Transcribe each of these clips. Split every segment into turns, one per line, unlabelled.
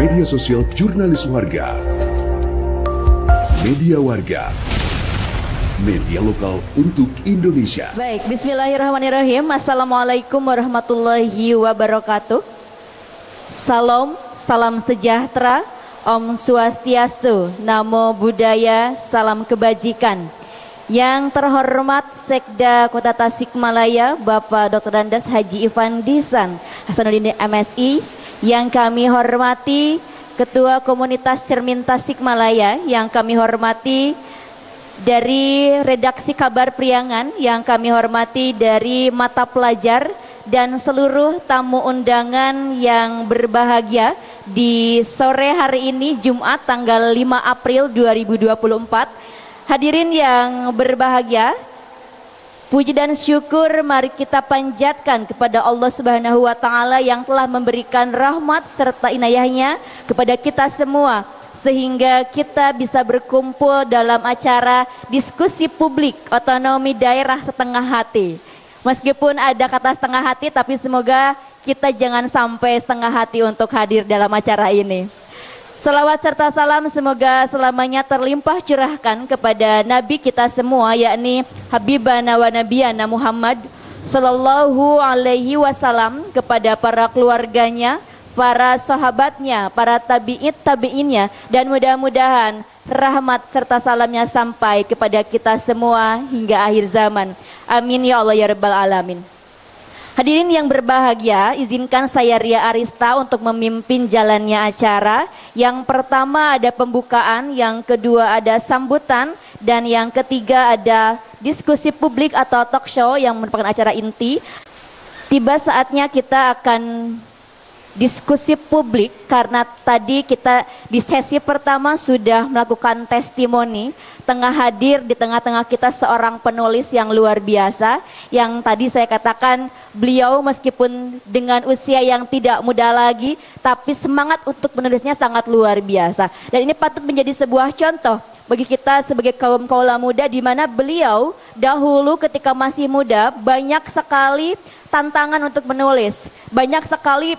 Media sosial jurnalis warga. Media Warga. Media lokal untuk Indonesia.
Baik, bismillahirrahmanirrahim. Assalamualaikum warahmatullahi wabarakatuh. Salam, salam sejahtera, Om Swastiastu, Namo Buddhaya, salam kebajikan. Yang terhormat Sekda Kota Tasikmalaya, Bapak Dr. Andes Haji Ivandisan Hasanuddin MSI. Yang kami hormati Ketua Komunitas Cermin Tasikmalaya, yang kami hormati dari Redaksi Kabar Priangan, yang kami hormati dari mata pelajar dan seluruh tamu undangan yang berbahagia di sore hari ini Jumat tanggal 5 April 2024. Hadirin yang berbahagia, puji dan syukur mari kita panjatkan kepada Allah Subhanahu wa Ta'ala yang telah memberikan rahmat serta inayahnya kepada kita semua, sehingga kita bisa berkumpul dalam acara diskusi publik otonomi daerah setengah hati. Meskipun ada kata setengah hati, tapi semoga kita jangan sampai setengah hati untuk hadir dalam acara ini. Salawat serta salam semoga selamanya terlimpah curahkan kepada Nabi kita semua, yakni Habibana wa Nabiyana Muhammad Sallallahu Alaihi Wasallam, kepada para keluarganya, para sahabatnya, para tabi'innya, dan mudah-mudahan rahmat serta salamnya sampai kepada kita semua hingga akhir zaman. Amin ya Allah ya Rabbal Alamin. Hadirin yang berbahagia, izinkan saya Ria Arista untuk memimpin jalannya acara. Yang pertama ada pembukaan, yang kedua ada sambutan, dan yang ketiga ada diskusi publik atau talk show yang merupakan acara inti. Tiba saatnya kita akan diskusi publik, karena tadi kita di sesi pertama sudah melakukan testimoni. Tengah hadir di tengah-tengah kita seorang penulis yang luar biasa, yang tadi saya katakan beliau meskipun dengan usia yang tidak muda lagi, tapi semangat untuk menulisnya sangat luar biasa. Dan ini patut menjadi sebuah contoh bagi kita sebagai kaum kaula muda, di mana beliau dahulu ketika masih muda banyak sekali tantangan untuk menulis, banyak sekali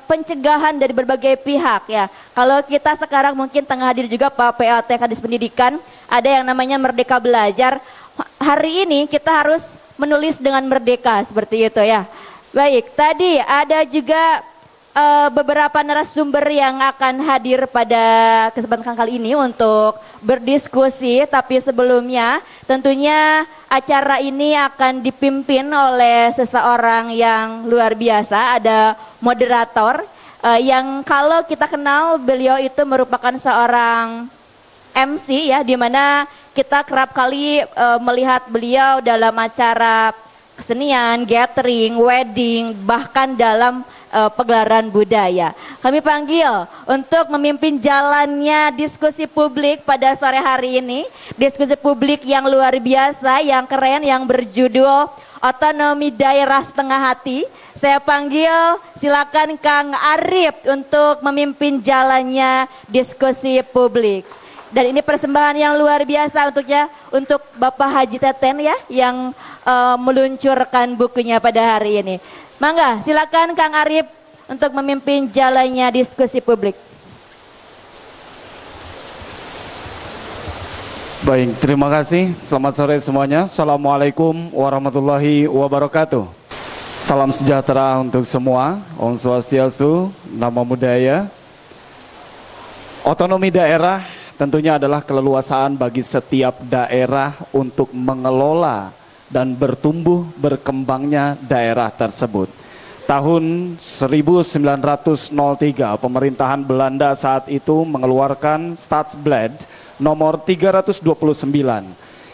pencegahan dari berbagai pihak ya. Kalau kita sekarang mungkin tengah hadir juga Pak PLT Kadis Pendidikan, ada yang namanya Merdeka Belajar. Hari ini kita harus menulis dengan merdeka seperti itu ya. Baik, tadi ada juga beberapa narasumber yang akan hadir pada kesempatan kali ini untuk berdiskusi, tapi sebelumnya tentunya acara ini akan dipimpin oleh seseorang yang luar biasa. Ada moderator yang kalau kita kenal beliau itu merupakan seorang MC ya, dimana kita kerap kali melihat beliau dalam acara kesenian, gathering, wedding, bahkan dalam pegelaran budaya. Kami panggil untuk memimpin jalannya diskusi publik pada sore hari ini. Diskusi publik yang luar biasa, yang keren, yang berjudul Otonomi Daerah Setengah Hati. Saya panggil, silakan Kang Arif untuk memimpin jalannya diskusi publik. Dan ini persembahan yang luar biasa untuk Bapak Haji Teten ya, yang meluncurkan bukunya pada hari ini. Mangga, silakan Kang Arif untuk memimpin jalannya diskusi publik.
Baik, terima kasih. Selamat sore semuanya. Assalamualaikum warahmatullahi wabarakatuh. Salam sejahtera untuk semua. Om Swastiastu, Namo Buddhaya. Otonomi daerah tentunya adalah keleluasaan bagi setiap daerah untuk mengelola dan bertumbuh berkembangnya daerah tersebut. Tahun 1903 pemerintahan Belanda saat itu mengeluarkan Stadsblad nomor 329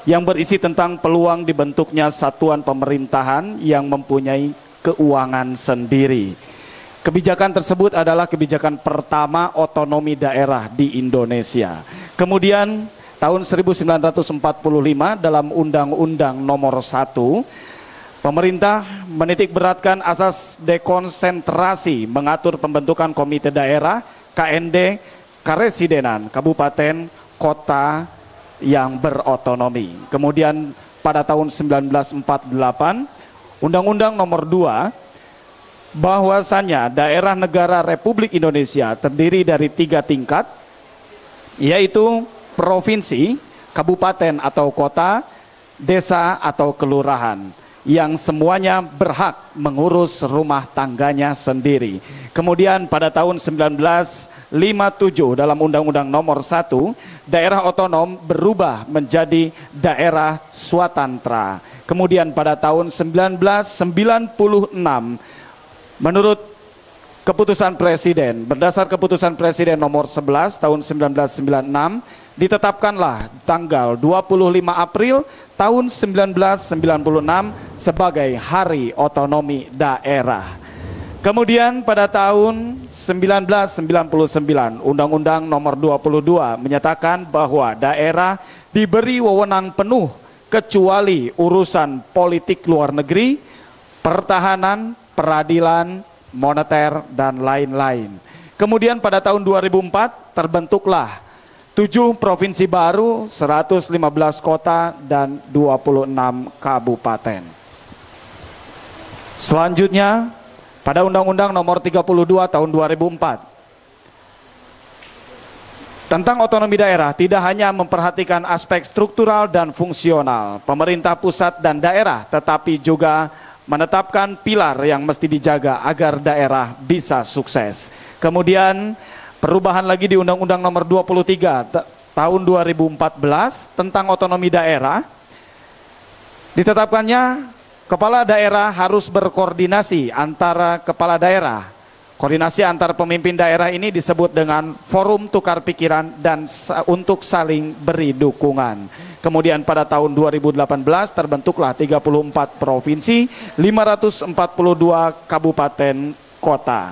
yang berisi tentang peluang dibentuknya satuan pemerintahan yang mempunyai keuangan sendiri. Kebijakan tersebut adalah kebijakan pertama otonomi daerah di Indonesia. Kemudian tahun 1945 dalam Undang-Undang Nomor 1, pemerintah menitik beratkan asas dekonsentrasi, mengatur pembentukan komite daerah, KND, karesidenan, kabupaten, kota yang berotonomi. Kemudian pada tahun 1948, Undang-Undang Nomor 2 bahwasannya daerah negara Republik Indonesia terdiri dari 3 tingkat, yaitu provinsi, kabupaten atau kota, desa atau kelurahan, yang semuanya berhak mengurus rumah tangganya sendiri. Kemudian pada tahun 1957 dalam Undang-Undang Nomor 1, daerah otonom berubah menjadi daerah swatantra. Kemudian pada tahun 1996 menurut keputusan Presiden, berdasar keputusan Presiden nomor 11 tahun 1996, ditetapkanlah tanggal 25 April tahun 1996 sebagai Hari Otonomi Daerah. Kemudian pada tahun 1999, Undang-Undang nomor 22 menyatakan bahwa daerah diberi wewenang penuh kecuali urusan politik luar negeri, pertahanan, peradilan, moneter, dan lain-lain. Kemudian pada tahun 2004 terbentuklah 7 provinsi baru, 115 kota, dan 26 kabupaten. Selanjutnya pada Undang-Undang nomor 32 tahun 2004 tentang otonomi daerah tidak hanya memperhatikan aspek struktural dan fungsional pemerintah pusat dan daerah, tetapi juga menetapkan pilar yang mesti dijaga agar daerah bisa sukses. Kemudian perubahan lagi di Undang-Undang nomor 23 tahun 2014 tentang otonomi daerah, ditetapkannya kepala daerah harus berkoordinasi antara kepala daerah. Koordinasi antar pemimpin daerah ini disebut dengan forum tukar pikiran dan untuk saling beri dukungan. Kemudian pada tahun 2018 terbentuklah 34 provinsi, 542 kabupaten kota.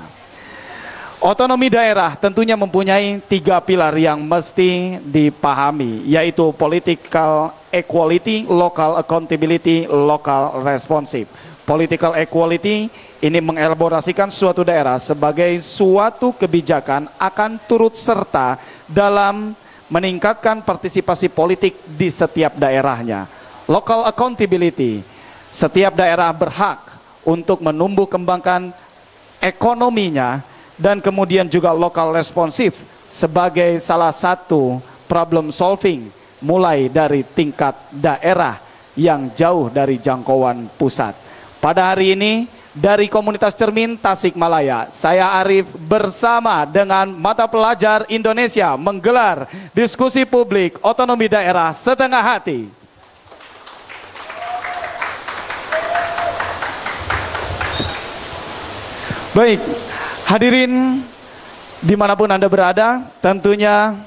Otonomi daerah tentunya mempunyai 3 pilar yang mesti dipahami, yaitu political equality, local accountability, local responsive. Political equality ini mengelaborasikan suatu daerah sebagai suatu kebijakan akan turut serta dalam meningkatkan partisipasi politik di setiap daerahnya. Local accountability, setiap daerah berhak untuk menumbuh kembangkan ekonominya, dan kemudian juga local responsive sebagai salah satu problem solving mulai dari tingkat daerah yang jauh dari jangkauan pusat. Pada hari ini dari Komunitas Cermin Tasikmalaya, saya Arif bersama dengan mata pelajar Indonesia menggelar diskusi publik otonomi daerah setengah hati. Baik, hadirin dimanapun Anda berada, tentunya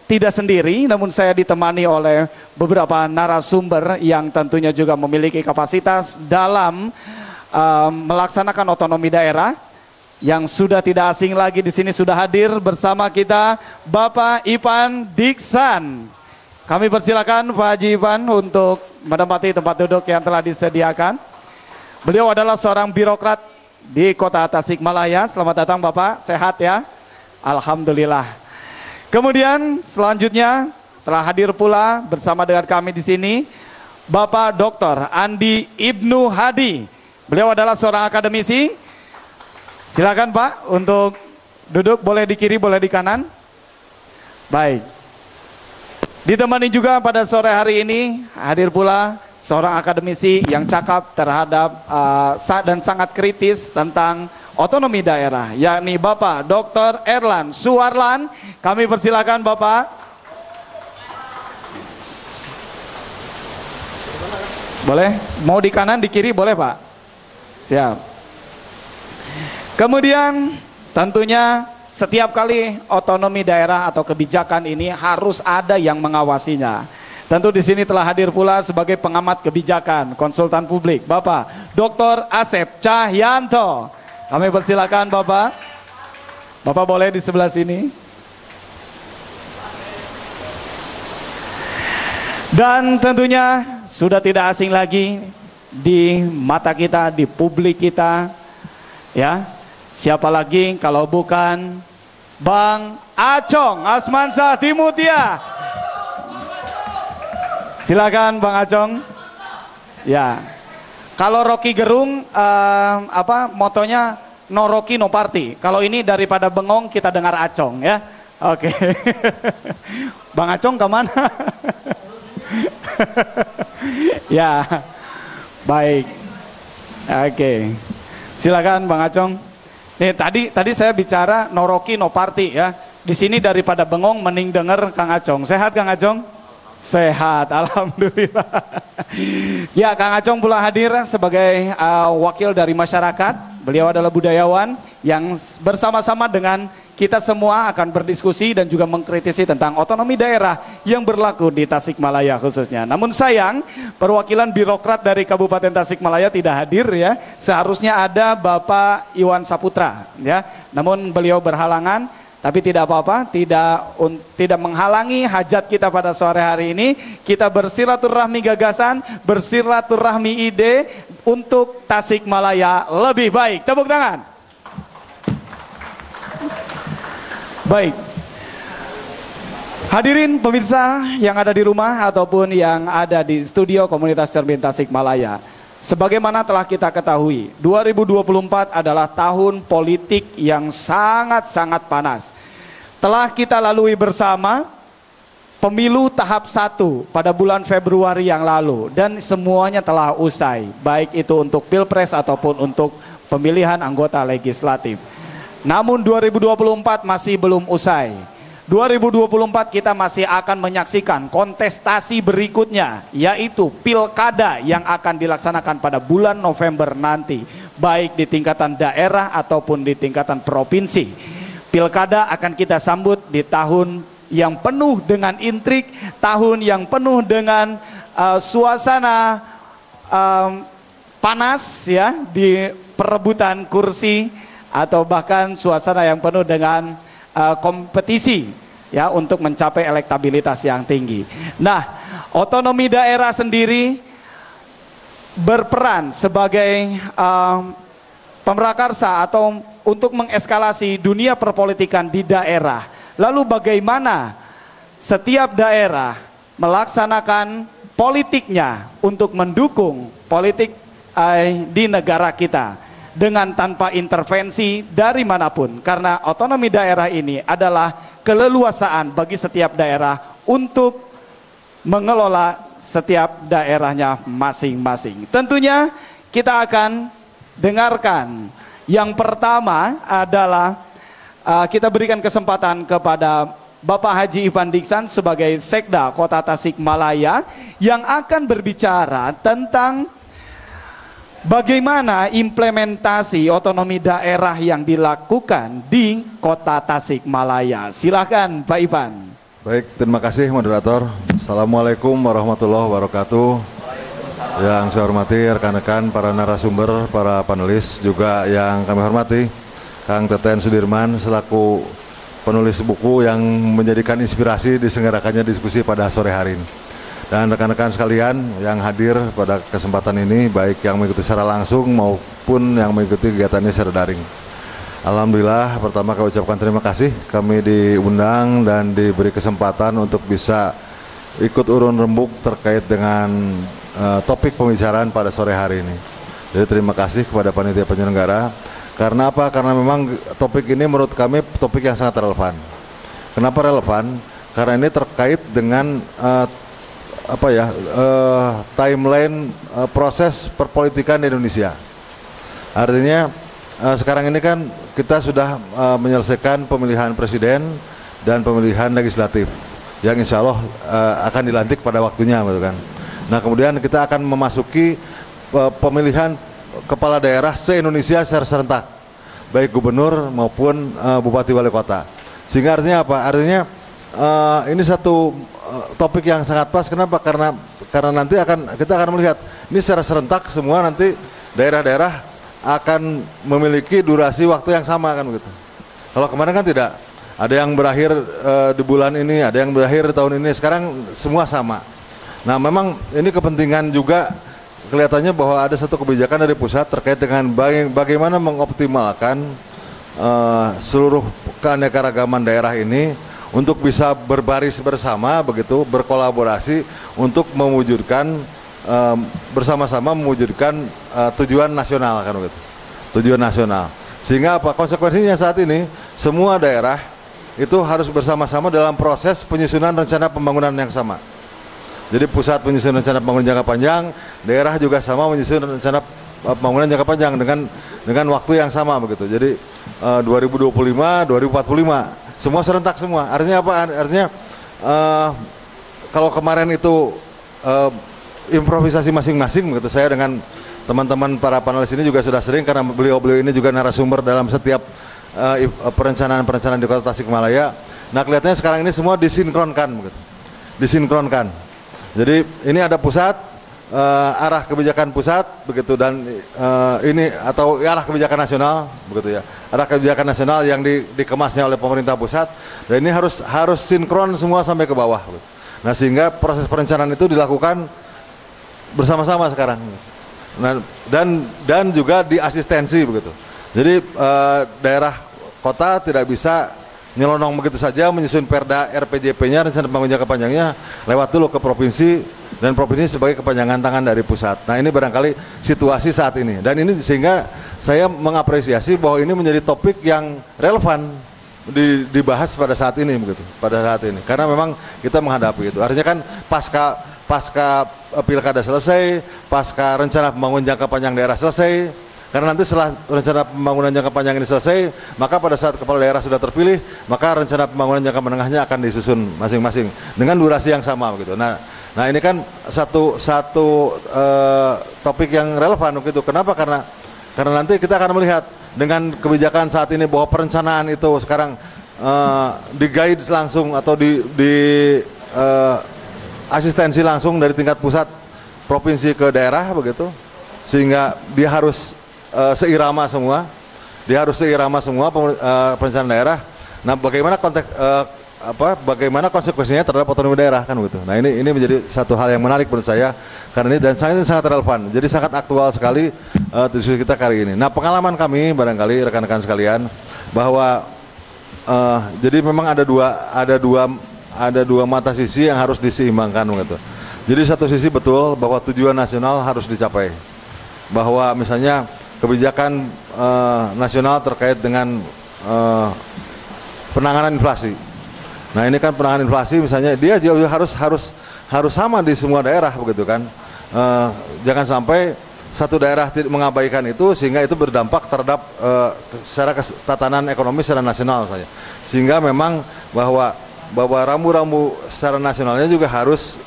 tidak sendiri, namun saya ditemani oleh beberapa narasumber yang tentunya juga memiliki kapasitas dalam melaksanakan otonomi daerah. Yang sudah tidak asing lagi di sini sudah hadir bersama kita Bapak Ipan Diksan. Kami persilakan Pak Haji Ipan untuk menempati tempat duduk yang telah disediakan. Beliau adalah seorang birokrat di Kota Tasikmalaya. Selamat datang Bapak, sehat ya? Alhamdulillah. Kemudian selanjutnya telah hadir pula bersama dengan kami di sini Bapak Dr. Andi Ibnu Hadi. Beliau adalah seorang akademisi. Silakan Pak untuk duduk, boleh di kiri, boleh di kanan. Baik. Ditemani juga pada sore hari ini hadir pula seorang akademisi yang cakap terhadap dan sangat kritis tentang otonomi daerah, yakni Bapak Dr. Erlan Suwarlan. Kami persilakan Bapak. Boleh? Mau di kanan, di kiri boleh Pak? Siap. Kemudian tentunya setiap kali otonomi daerah atau kebijakan ini harus ada yang mengawasinya. Tentu di sini telah hadir pula sebagai pengamat kebijakan, konsultan publik, Bapak Dr. Asep Cahyanto. Kami persilakan Bapak. Bapak boleh di sebelah sini. Dan tentunya sudah tidak asing lagi di mata kita, di publik kita, ya. Siapa lagi kalau bukan Bang Acong Asmansyah Timutia. Silakan Bang Acong. Ya. Kalau Rocky Gerung motonya no Rocky no party. Kalau ini daripada bengong kita dengar acong ya. Oke. Bang Acong kemana? Ya, baik. Oke. Silakan Bang Acong. Nih tadi saya bicara no Rocky no party ya. Di sini daripada bengong mending denger Kang Acong. Sehat Kang Acong? Sehat, alhamdulillah. Ya, Kang Acong pula hadir sebagai wakil dari masyarakat. Beliau adalah budayawan yang bersama-sama dengan kita semua akan berdiskusi dan juga mengkritisi tentang otonomi daerah yang berlaku di Tasikmalaya khususnya. Namun sayang, perwakilan birokrat dari Kabupaten Tasikmalaya tidak hadir ya. Seharusnya ada Bapak Iwan Saputra ya. Namun beliau berhalangan. Tapi tidak apa-apa, tidak menghalangi hajat kita pada sore hari ini. Kita bersilaturahmi gagasan, bersilaturahmi ide untuk Tasikmalaya lebih baik. Tepuk tangan. Baik. Hadirin pemirsa yang ada di rumah ataupun yang ada di studio Komunitas Cermin Tasikmalaya. Sebagaimana telah kita ketahui, 2024 adalah tahun politik yang sangat-sangat panas. Telah kita lalui bersama pemilu tahap 1 pada bulan Februari yang lalu dan semuanya telah usai, baik itu untuk Pilpres ataupun untuk pemilihan anggota legislatif. Namun 2024 masih belum usai. 2024 kita masih akan menyaksikan kontestasi berikutnya, yaitu pilkada yang akan dilaksanakan pada bulan November nanti, baik di tingkatan daerah ataupun di tingkatan provinsi. Pilkada akan kita sambut di tahun yang penuh dengan intrik, tahun yang penuh dengan suasana panas ya, di perebutan kursi atau bahkan suasana yang penuh dengan kompetisi ya untuk mencapai elektabilitas yang tinggi. Nah, otonomi daerah sendiri berperan sebagai pemrakarsa atau untuk mengeskalasi dunia perpolitikan di daerah. Lalu bagaimana setiap daerah melaksanakan politiknya untuk mendukung politik di negara kita dengan tanpa intervensi dari manapun, karena otonomi daerah ini adalah keleluasaan bagi setiap daerah untuk mengelola setiap daerahnya masing-masing. Tentunya kita akan dengarkan yang pertama adalah kita berikan kesempatan kepada Bapak Haji Ivan Diksan sebagai Sekda Kota Tasikmalaya yang akan berbicara tentang bagaimana implementasi otonomi daerah yang dilakukan di Kota Tasikmalaya. Silakan Pak Ivan.
Baik, terima kasih moderator. Assalamualaikum warahmatullahi wabarakatuh. Yang saya hormati rekan-rekan, para narasumber, para panelis, juga yang kami hormati Kang Teten Sudirman selaku penulis buku yang menjadikan inspirasi diselenggarakannya diskusi pada sore hari ini. Dan rekan-rekan sekalian yang hadir pada kesempatan ini, baik yang mengikuti secara langsung maupun yang mengikuti kegiatan ini secara daring. Alhamdulillah, pertama kami ucapkan terima kasih, kami diundang dan diberi kesempatan untuk bisa ikut urun rembuk terkait dengan topik pembicaraan pada sore hari ini. Jadi terima kasih kepada panitia penyelenggara. Karena apa? Karena memang topik ini menurut kami topik yang sangat relevan. Kenapa relevan? Karena ini terkait dengan timeline proses perpolitikan di Indonesia. Artinya sekarang ini kan kita sudah menyelesaikan pemilihan presiden dan pemilihan legislatif yang insya Allah akan dilantik pada waktunya, gitu kan. Nah, kemudian kita akan memasuki pemilihan kepala daerah se-Indonesia secara serentak, baik gubernur maupun bupati wali kota. Sehingga artinya apa? Artinya ini satu topik yang sangat pas. Kenapa? Karena nanti kita akan melihat ini secara serentak semua, nanti daerah-daerah akan memiliki durasi waktu yang sama kan begitu. Kalau kemarin kan tidak, ada yang berakhir di bulan ini, ada yang berakhir di tahun ini. Sekarang semua sama. Nah, memang ini kepentingan juga, kelihatannya bahwa ada satu kebijakan dari pusat terkait dengan bagaimana mengoptimalkan seluruh keanekaragaman daerah ini untuk bisa berbaris bersama begitu, berkolaborasi untuk mewujudkan bersama-sama mewujudkan tujuan nasional kan begitu. Tujuan nasional. Sehingga apa? Konsekuensinya saat ini semua daerah itu harus bersama-sama dalam proses penyusunan rencana pembangunan yang sama. Jadi pusat menyusun rencana pembangunan jangka panjang, daerah juga sama menyusun rencana pembangunan jangka panjang dengan waktu yang sama begitu. Jadi 2025, 2045 semua serentak semua. Artinya apa? Artinya kalau kemarin itu improvisasi masing-masing begitu, saya dengan teman-teman para panelis ini juga sudah sering, karena beliau-beliau ini juga narasumber dalam setiap perencanaan-perencanaan di Kota Tasikmalaya. Nah, kelihatannya sekarang ini semua disinkronkan begitu. Disinkronkan. Jadi ini ada pusat, arah kebijakan pusat begitu, dan ini atau arah kebijakan nasional begitu ya. Arah kebijakan nasional yang dikemasnya oleh pemerintah pusat, dan ini harus sinkron semua sampai ke bawah begitu. Nah, sehingga proses perencanaan itu dilakukan bersama-sama sekarang. Nah, dan juga diasistensi begitu. Jadi daerah kota tidak bisa nyelonong begitu saja menyusun perda RPJP-nya, rencana pembangunan jangka panjangnya, lewat dulu ke provinsi, dan provinsi sebagai kepanjangan tangan dari pusat. Nah, ini barangkali situasi saat ini, dan ini sehingga saya mengapresiasi bahwa ini menjadi topik yang relevan dibahas pada saat ini begitu, pada saat ini, karena memang kita menghadapi itu. Artinya kan pasca pilkada selesai, pasca rencana pembangunan jangka panjang daerah selesai, karena nanti setelah rencana pembangunan jangka panjang ini selesai, maka pada saat kepala daerah sudah terpilih, maka rencana pembangunan jangka menengahnya akan disusun masing-masing dengan durasi yang sama begitu. Nah ini kan satu topik yang relevan begitu. Kenapa? Karena nanti kita akan melihat dengan kebijakan saat ini bahwa perencanaan itu sekarang di-guide langsung atau asistensi langsung dari tingkat pusat provinsi ke daerah begitu, sehingga dia harus seirama semua, perencanaan daerah. Nah, bagaimana konsekuensinya terhadap otonomi daerah kan begitu. Nah, ini menjadi satu hal yang menarik menurut saya, karena ini dan sangat relevan. Jadi sangat aktual sekali diskusi kita kali ini. Nah, pengalaman kami barangkali rekan-rekan sekalian bahwa jadi memang ada dua mata sisi yang harus diseimbangkan gitu. Jadi satu sisi betul bahwa tujuan nasional harus dicapai, bahwa misalnya kebijakan nasional terkait dengan penanganan inflasi. Nah, ini kan penanganan inflasi misalnya dia juga harus sama di semua daerah begitu kan. Jangan sampai satu daerah mengabaikan itu sehingga itu berdampak terhadap secara tatanan ekonomi secara nasional saja. Sehingga memang bahwa rambu-rambu secara nasionalnya juga harus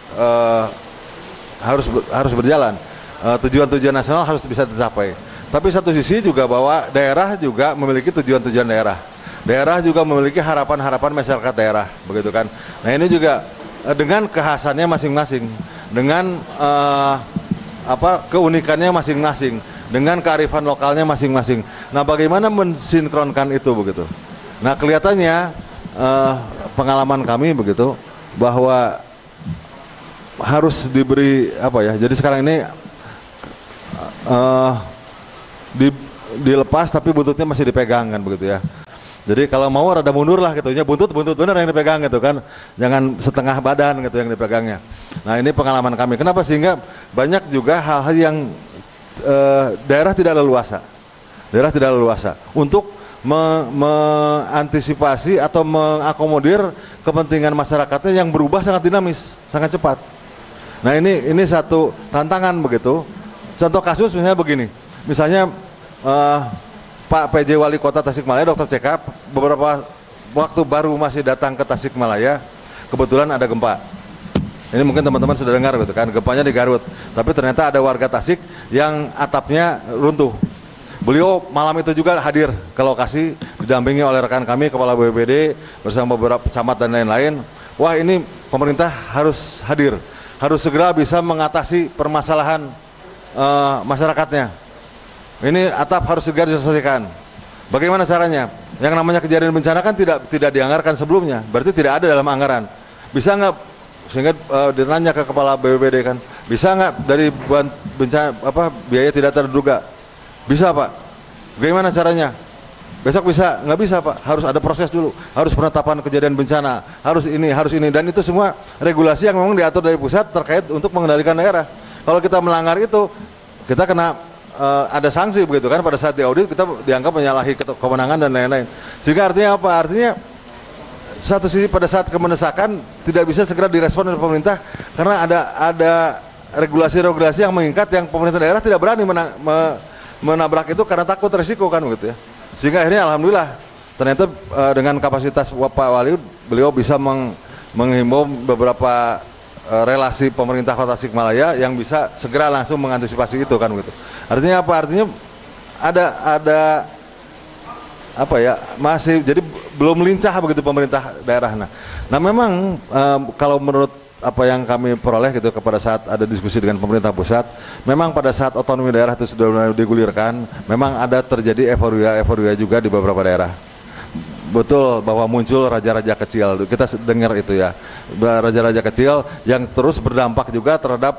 berjalan. Tujuan-tujuan nasional harus bisa tercapai. Tapi satu sisi juga bahwa daerah juga memiliki tujuan-tujuan daerah. Daerah juga memiliki harapan-harapan masyarakat daerah, begitu kan. Nah, ini juga dengan kekhasannya masing-masing, dengan keunikannya masing-masing, dengan kearifan lokalnya masing-masing. Nah, bagaimana mensinkronkan itu begitu. Nah, kelihatannya pengalaman kami begitu bahwa harus diberi jadi sekarang ini dilepas tapi buntutnya masih dipegang kan begitu ya. Jadi kalau mau rada mundur lah gitu ya, buntut bener yang dipegang gitu kan, jangan setengah badan gitu yang dipegangnya. Nah, ini pengalaman kami. Kenapa? Sehingga banyak juga hal-hal yang daerah tidak leluasa untuk mengantisipasi atau mengakomodir kepentingan masyarakatnya yang berubah sangat dinamis, sangat cepat. Nah, ini satu tantangan begitu. Contoh kasus misalnya begini, misalnya Pak PJ Wali Kota Tasikmalaya, Dr. CK, beberapa waktu baru masih datang ke Tasikmalaya, kebetulan ada gempa. Ini mungkin teman-teman sudah dengar gitu kan, gempanya di Garut. Tapi ternyata ada warga Tasik yang atapnya runtuh. Beliau malam itu juga hadir ke lokasi, didampingi oleh rekan kami, Kepala BPBD, bersama beberapa camat dan lain-lain. Wah, ini pemerintah harus hadir, harus segera bisa mengatasi permasalahan masyarakatnya. Ini atap harus segera diselesaikan. Bagaimana caranya? Yang namanya kejadian bencana kan tidak dianggarkan sebelumnya, berarti tidak ada dalam anggaran. Bisa nggak? Sehingga ditanya ke Kepala BPBD kan, bisa nggak dari bencana biaya tidak terduga? Bisa, Pak. Bagaimana caranya? Besok bisa? Nggak bisa, Pak. Harus ada proses dulu. Harus penetapan kejadian bencana. Harus ini. Dan itu semua regulasi yang memang diatur dari pusat terkait untuk mengendalikan daerah. Kalau kita melanggar itu, kita kena ada sanksi begitu kan, pada saat diaudit kita dianggap menyalahi kewenangan dan lain-lain. Sehingga artinya apa? Artinya satu sisi pada saat kemendesakan tidak bisa segera direspon oleh pemerintah karena ada regulasi-regulasi yang mengikat yang pemerintah daerah tidak berani menabrak itu karena takut resiko kan begitu ya. Sehingga akhirnya alhamdulillah ternyata dengan kapasitas Pak Wali, beliau bisa menghimbau beberapa relasi pemerintah Kota Tasikmalaya yang bisa segera langsung mengantisipasi itu kan begitu. Artinya apa? Artinya ada apa ya, masih jadi belum lincah begitu pemerintah daerah. Nah memang kalau menurut apa yang kami peroleh gitu pada saat ada diskusi dengan pemerintah pusat, memang pada saat otonomi daerah itu sudah mulai digulirkan, memang ada terjadi euforia juga di beberapa daerah. Betul bahwa muncul raja-raja kecil, kita dengar itu ya, raja-raja kecil yang terus berdampak juga terhadap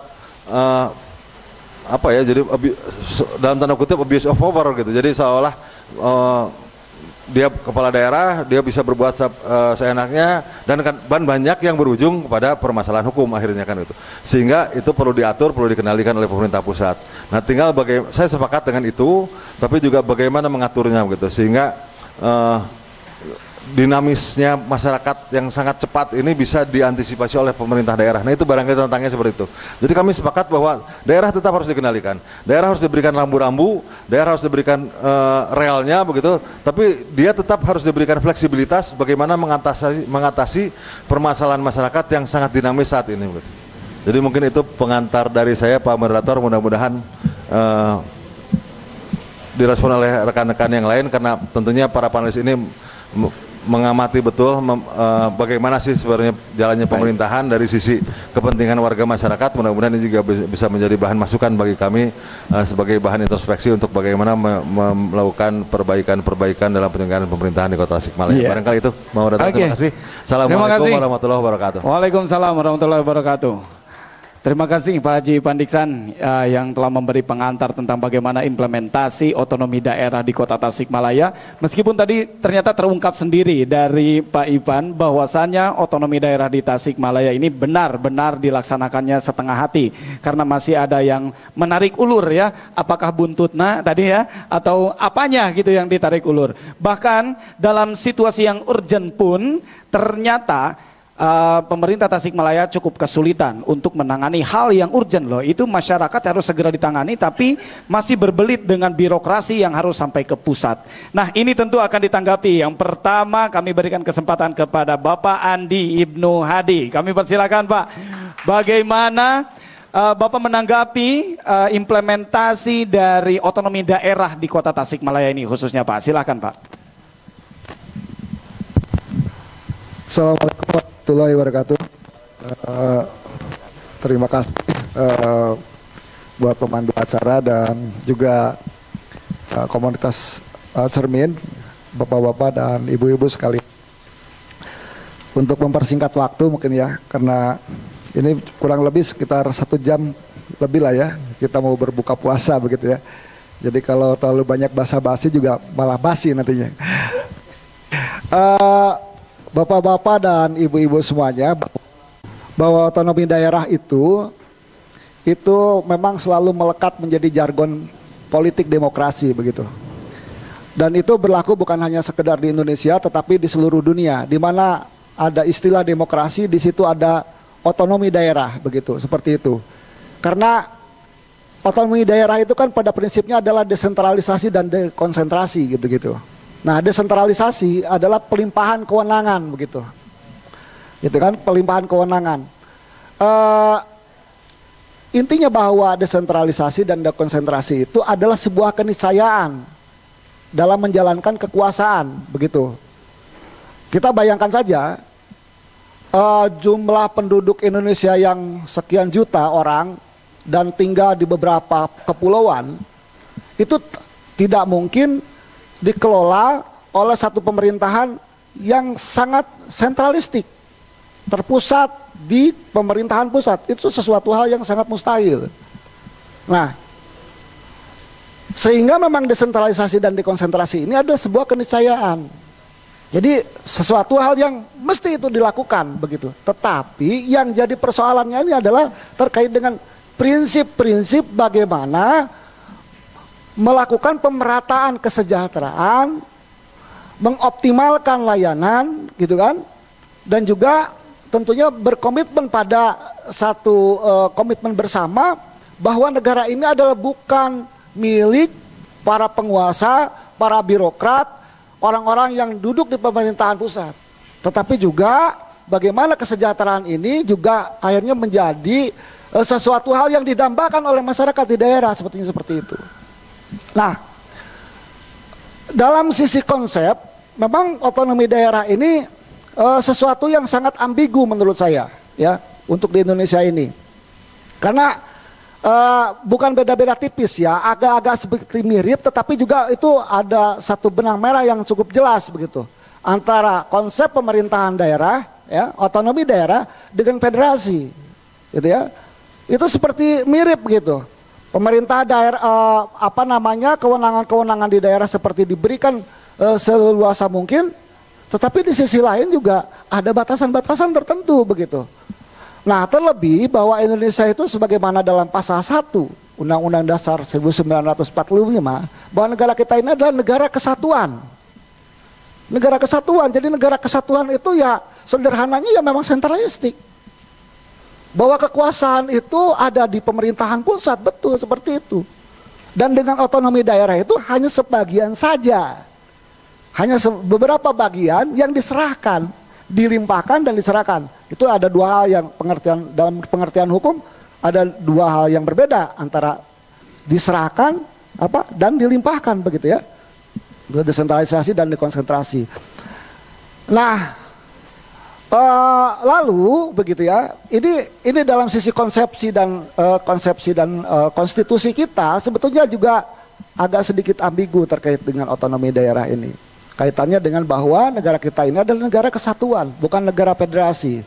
apa ya, jadi dalam tanda kutip abuse of power gitu. Jadi seolah dia kepala daerah, dia bisa berbuat seenaknya dan banyak yang berujung kepada permasalahan hukum akhirnya kan itu. Sehingga itu perlu diatur, perlu dikendalikan oleh pemerintah pusat. Nah tinggal saya sepakat dengan itu, tapi juga bagaimana mengaturnya gitu sehingga dinamisnya masyarakat yang sangat cepat ini bisa diantisipasi oleh pemerintah daerah. Nah itu barangkali tentangnya seperti itu. Jadi kami sepakat bahwa daerah tetap harus dikendalikan, daerah harus diberikan rambu-rambu, daerah harus diberikan relnya begitu, tapi dia tetap harus diberikan fleksibilitas bagaimana mengatasi permasalahan masyarakat yang sangat dinamis saat ini begitu. Jadi mungkin itu pengantar dari saya Pak Moderator, mudah-mudahan direspon oleh rekan-rekan yang lain karena tentunya para panelis ini mengamati betul bagaimana sih sebenarnya jalannya pemerintahan dari sisi kepentingan warga masyarakat. Mudah-mudahan ini juga bisa menjadi bahan masukan bagi kami sebagai bahan introspeksi untuk bagaimana melakukan perbaikan dalam penyelenggaraan pemerintahan di Kota Tasikmalaya. Barangkali itu mau datang. Terima kasih. Assalamualaikum warahmatullahi wabarakatuh.
Waalaikumsalam warahmatullahi wabarakatuh. Terima kasih Pak Haji Pandiksan yang telah memberi pengantar tentang bagaimana implementasi otonomi daerah di Kota Tasikmalaya. Meskipun tadi ternyata terungkap sendiri dari Pak Ivan bahwasannya otonomi daerah di Tasikmalaya ini benar-benar dilaksanakannya setengah hati. Karena masih ada yang menarik ulur ya, apakah buntutnya tadi ya atau apanya gitu yang ditarik ulur. Bahkan dalam situasi yang urgent pun ternyata pemerintah Tasikmalaya cukup kesulitan untuk menangani hal yang urgent loh. Itu masyarakat harus segera ditangani tapi masih berbelit dengan birokrasi yang harus sampai ke pusat. Nah ini tentu akan ditanggapi. Yang pertama kami berikan kesempatan kepada Bapak Andi Ibnu Hadi. Kami persilakan Pak. Bagaimana Bapak menanggapi implementasi dari otonomi daerah di Kota Tasikmalaya ini khususnya Pak? Silakan Pak.
Assalamualaikum warahmatullahi wabarakatuh. Terima kasih buat pemandu acara dan juga komunitas Cermin, bapak-bapak dan ibu-ibu sekalian. Untuk mempersingkat waktu mungkin ya, karena ini kurang lebih sekitar 1 jam lebih lah ya, kita mau berbuka puasa begitu ya. Jadi kalau terlalu banyak basa-basi juga malah basi nantinya. Bapak-bapak dan ibu-ibu semuanya, bahwa otonomi daerah itu memang selalu melekat menjadi jargon politik demokrasi begitu. Dan itu berlaku bukan hanya sekedar di Indonesia tetapi di seluruh dunia, di mana ada istilah demokrasi, di situ ada otonomi daerah begitu, seperti itu. Karena otonomi daerah itu kan pada prinsipnya adalah desentralisasi dan dekonsentrasi gitu-gitu. Nah, desentralisasi adalah pelimpahan kewenangan begitu, gitu kan, pelimpahan kewenangan. Intinya bahwa desentralisasi dan dekonsentrasi itu adalah sebuah keniscayaan dalam menjalankan kekuasaan begitu. Kita bayangkan saja jumlah penduduk Indonesia yang sekian juta orang dan tinggal di beberapa kepulauan itu tidak mungkin dikelola oleh satu pemerintahan yang sangat sentralistik, terpusat di pemerintahan pusat. Itu sesuatu hal yang sangat mustahil. Nah, sehingga memang desentralisasi dan dekonsentrasi ini ada sebuah keniscayaan. Jadi sesuatu hal yang mesti itu dilakukan begitu. Tetapi yang jadi persoalannya ini adalah terkait dengan prinsip-prinsip bagaimana melakukan pemerataan kesejahteraan, mengoptimalkan layanan gitu kan, dan juga tentunya berkomitmen pada satu komitmen bersama bahwa negara ini adalah bukan milik para penguasa, para birokrat, orang-orang yang duduk di pemerintahan pusat, tetapi juga bagaimana kesejahteraan ini juga akhirnya menjadi sesuatu hal yang didambakan oleh masyarakat di daerah seperti itu. Nah, dalam sisi konsep, memang otonomi daerah ini sesuatu yang sangat ambigu menurut saya, ya, untuk di Indonesia ini. Karena bukan beda-beda tipis ya, agak-agak seperti mirip, tetapi juga itu ada satu benang merah yang cukup jelas begitu antara konsep pemerintahan daerah, ya, otonomi daerah dengan federasi, gitu ya. Itu seperti mirip gitu. Pemerintah daerah kewenangan-kewenangan di daerah seperti diberikan seluasa mungkin, tetapi di sisi lain juga ada batasan-batasan tertentu begitu. Nah, terlebih bahwa Indonesia itu sebagaimana dalam pasal 1 Undang-Undang Dasar 1945 bahwa negara kita ini adalah negara kesatuan. Negara kesatuan. Jadi negara kesatuan itu ya sederhananya ya memang sentralistik. Bahwa kekuasaan itu ada di pemerintahan pusat, betul seperti itu. Dan dengan otonomi daerah itu hanya sebagian saja. Hanya beberapa bagian yang diserahkan, dilimpahkan dan diserahkan. Itu ada dua hal yang dalam pengertian hukum ada dua hal yang berbeda antara diserahkan dan dilimpahkan begitu ya. Desentralisasi dan dekonsentrasi. Nah, lalu begitu ya, ini dalam sisi konsepsi dan konstitusi kita sebetulnya juga agak sedikit ambigu terkait dengan otonomi daerah ini. Kaitannya dengan bahwa negara kita ini adalah negara kesatuan, bukan negara federasi.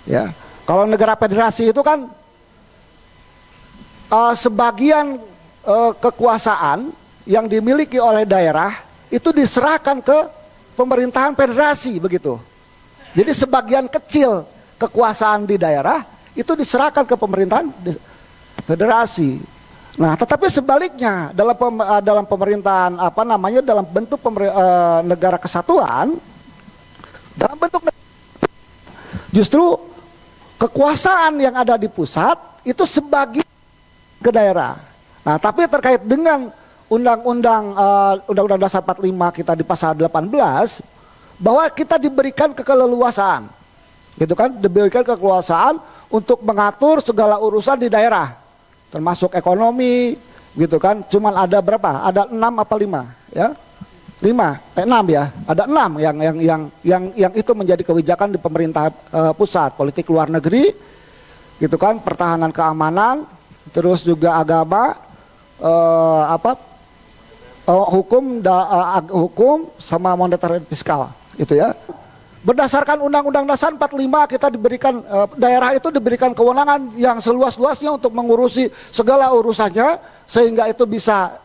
Ya, kalau negara federasi itu kan sebagian kekuasaan yang dimiliki oleh daerah itu diserahkan ke pemerintahan federasi begitu. Jadi sebagian kecil kekuasaan di daerah itu diserahkan ke pemerintahan federasi. Nah, tetapi sebaliknya dalam pemerintahan dalam bentuk negara kesatuan, dalam bentuk justru kekuasaan yang ada di pusat itu sebagian ke daerah. Nah, tapi terkait dengan Undang-Undang Dasar 45 kita di pasal 18 bahwa kita diberikan keleluasaan, gitu kan, diberikan keleluasaan untuk mengatur segala urusan di daerah, termasuk ekonomi, gitu kan. Cuman ada berapa? Ada 6 apa 5 ya? 6 ya. Ada 6 yang itu menjadi kebijakan di pemerintah pusat, politik luar negeri, gitu kan, pertahanan keamanan, terus juga agama, hukum sama moneter fiskal, itu ya. Berdasarkan Undang-Undang Dasar 45 kita diberikan daerah itu diberikan kewenangan yang seluas-luasnya untuk mengurusi segala urusannya sehingga itu bisa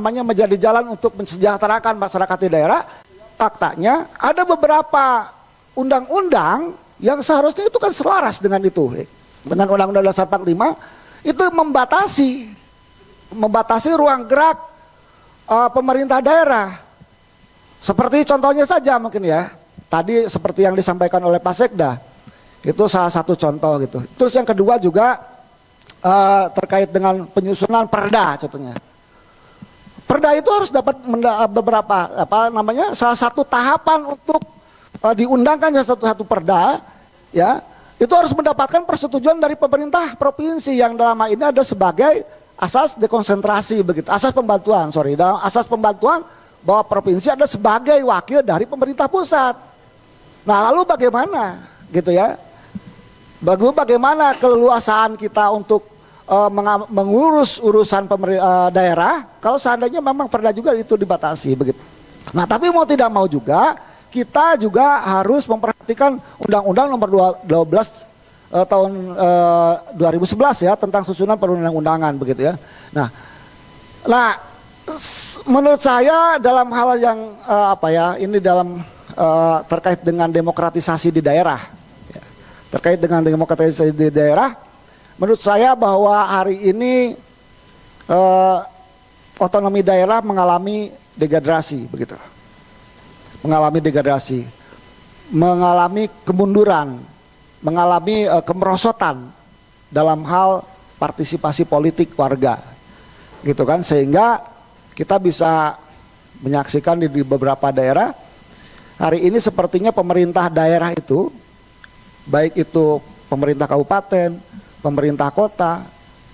menjadi jalan untuk mensejahterakan masyarakat di daerah. Faktanya ada beberapa undang-undang yang seharusnya itu kan selaras dengan itu. Dengan Undang-Undang Dasar 45 itu membatasi ruang gerak pemerintah daerah. Seperti contohnya saja mungkin ya. Tadi seperti yang disampaikan oleh Pak Sekda, itu salah satu contoh gitu. Terus yang kedua juga terkait dengan penyusunan perda contohnya. Perda itu harus dapat beberapa salah satu tahapan untuk diundangkannya satu perda, ya. Itu harus mendapatkan persetujuan dari pemerintah provinsi yang dalam hal ini ada sebagai asas dekonsentrasi begitu. Asas pembantuan, dalam asas pembantuan bahwa provinsi ada sebagai wakil dari pemerintah pusat. Nah, lalu bagaimana gitu ya? Bagaimana keleluasaan kita untuk mengurus urusan daerah kalau seandainya memang perda juga itu dibatasi begitu. Nah, tapi mau tidak mau juga kita juga harus memperhatikan Undang-Undang Nomor 12 tahun 2011 ya tentang susunan perundang-undangan begitu ya. Nah, menurut saya dalam hal yang ini dalam terkait dengan demokratisasi di daerah, ya. Terkait dengan demokratisasi di daerah, menurut saya bahwa hari ini otonomi daerah mengalami degradasi begitu. Mengalami degradasi, mengalami kemunduran, mengalami kemerosotan dalam hal partisipasi politik warga. Gitu kan, sehingga kita bisa menyaksikan di beberapa daerah hari ini sepertinya pemerintah daerah itu, baik itu pemerintah kabupaten, pemerintah kota,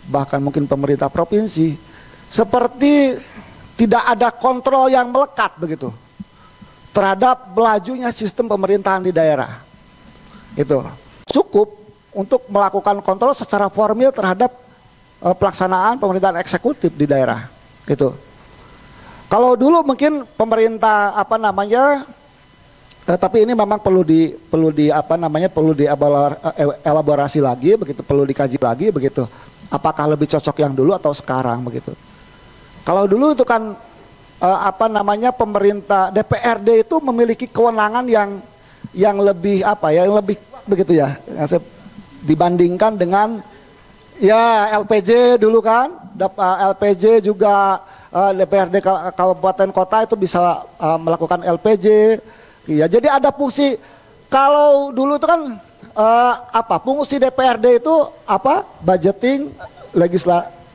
bahkan mungkin pemerintah provinsi, seperti tidak ada kontrol yang melekat begitu terhadap melajunya sistem pemerintahan di daerah. Itu cukup untuk melakukan kontrol secara formil terhadap pelaksanaan pemerintahan eksekutif di daerah. Itu. Kalau dulu mungkin pemerintah tapi ini memang perlu dielaborasi lagi begitu, perlu dikaji lagi begitu. Apakah lebih cocok yang dulu atau sekarang begitu. Kalau dulu itu kan pemerintah DPRD itu memiliki kewenangan yang lebih begitu ya, dibandingkan dengan ya LPJ dulu kan, LPJ juga DPRD kabupaten kota itu bisa melakukan LPJ. Ya, jadi ada fungsi. Kalau dulu itu kan fungsi DPRD itu budgeting,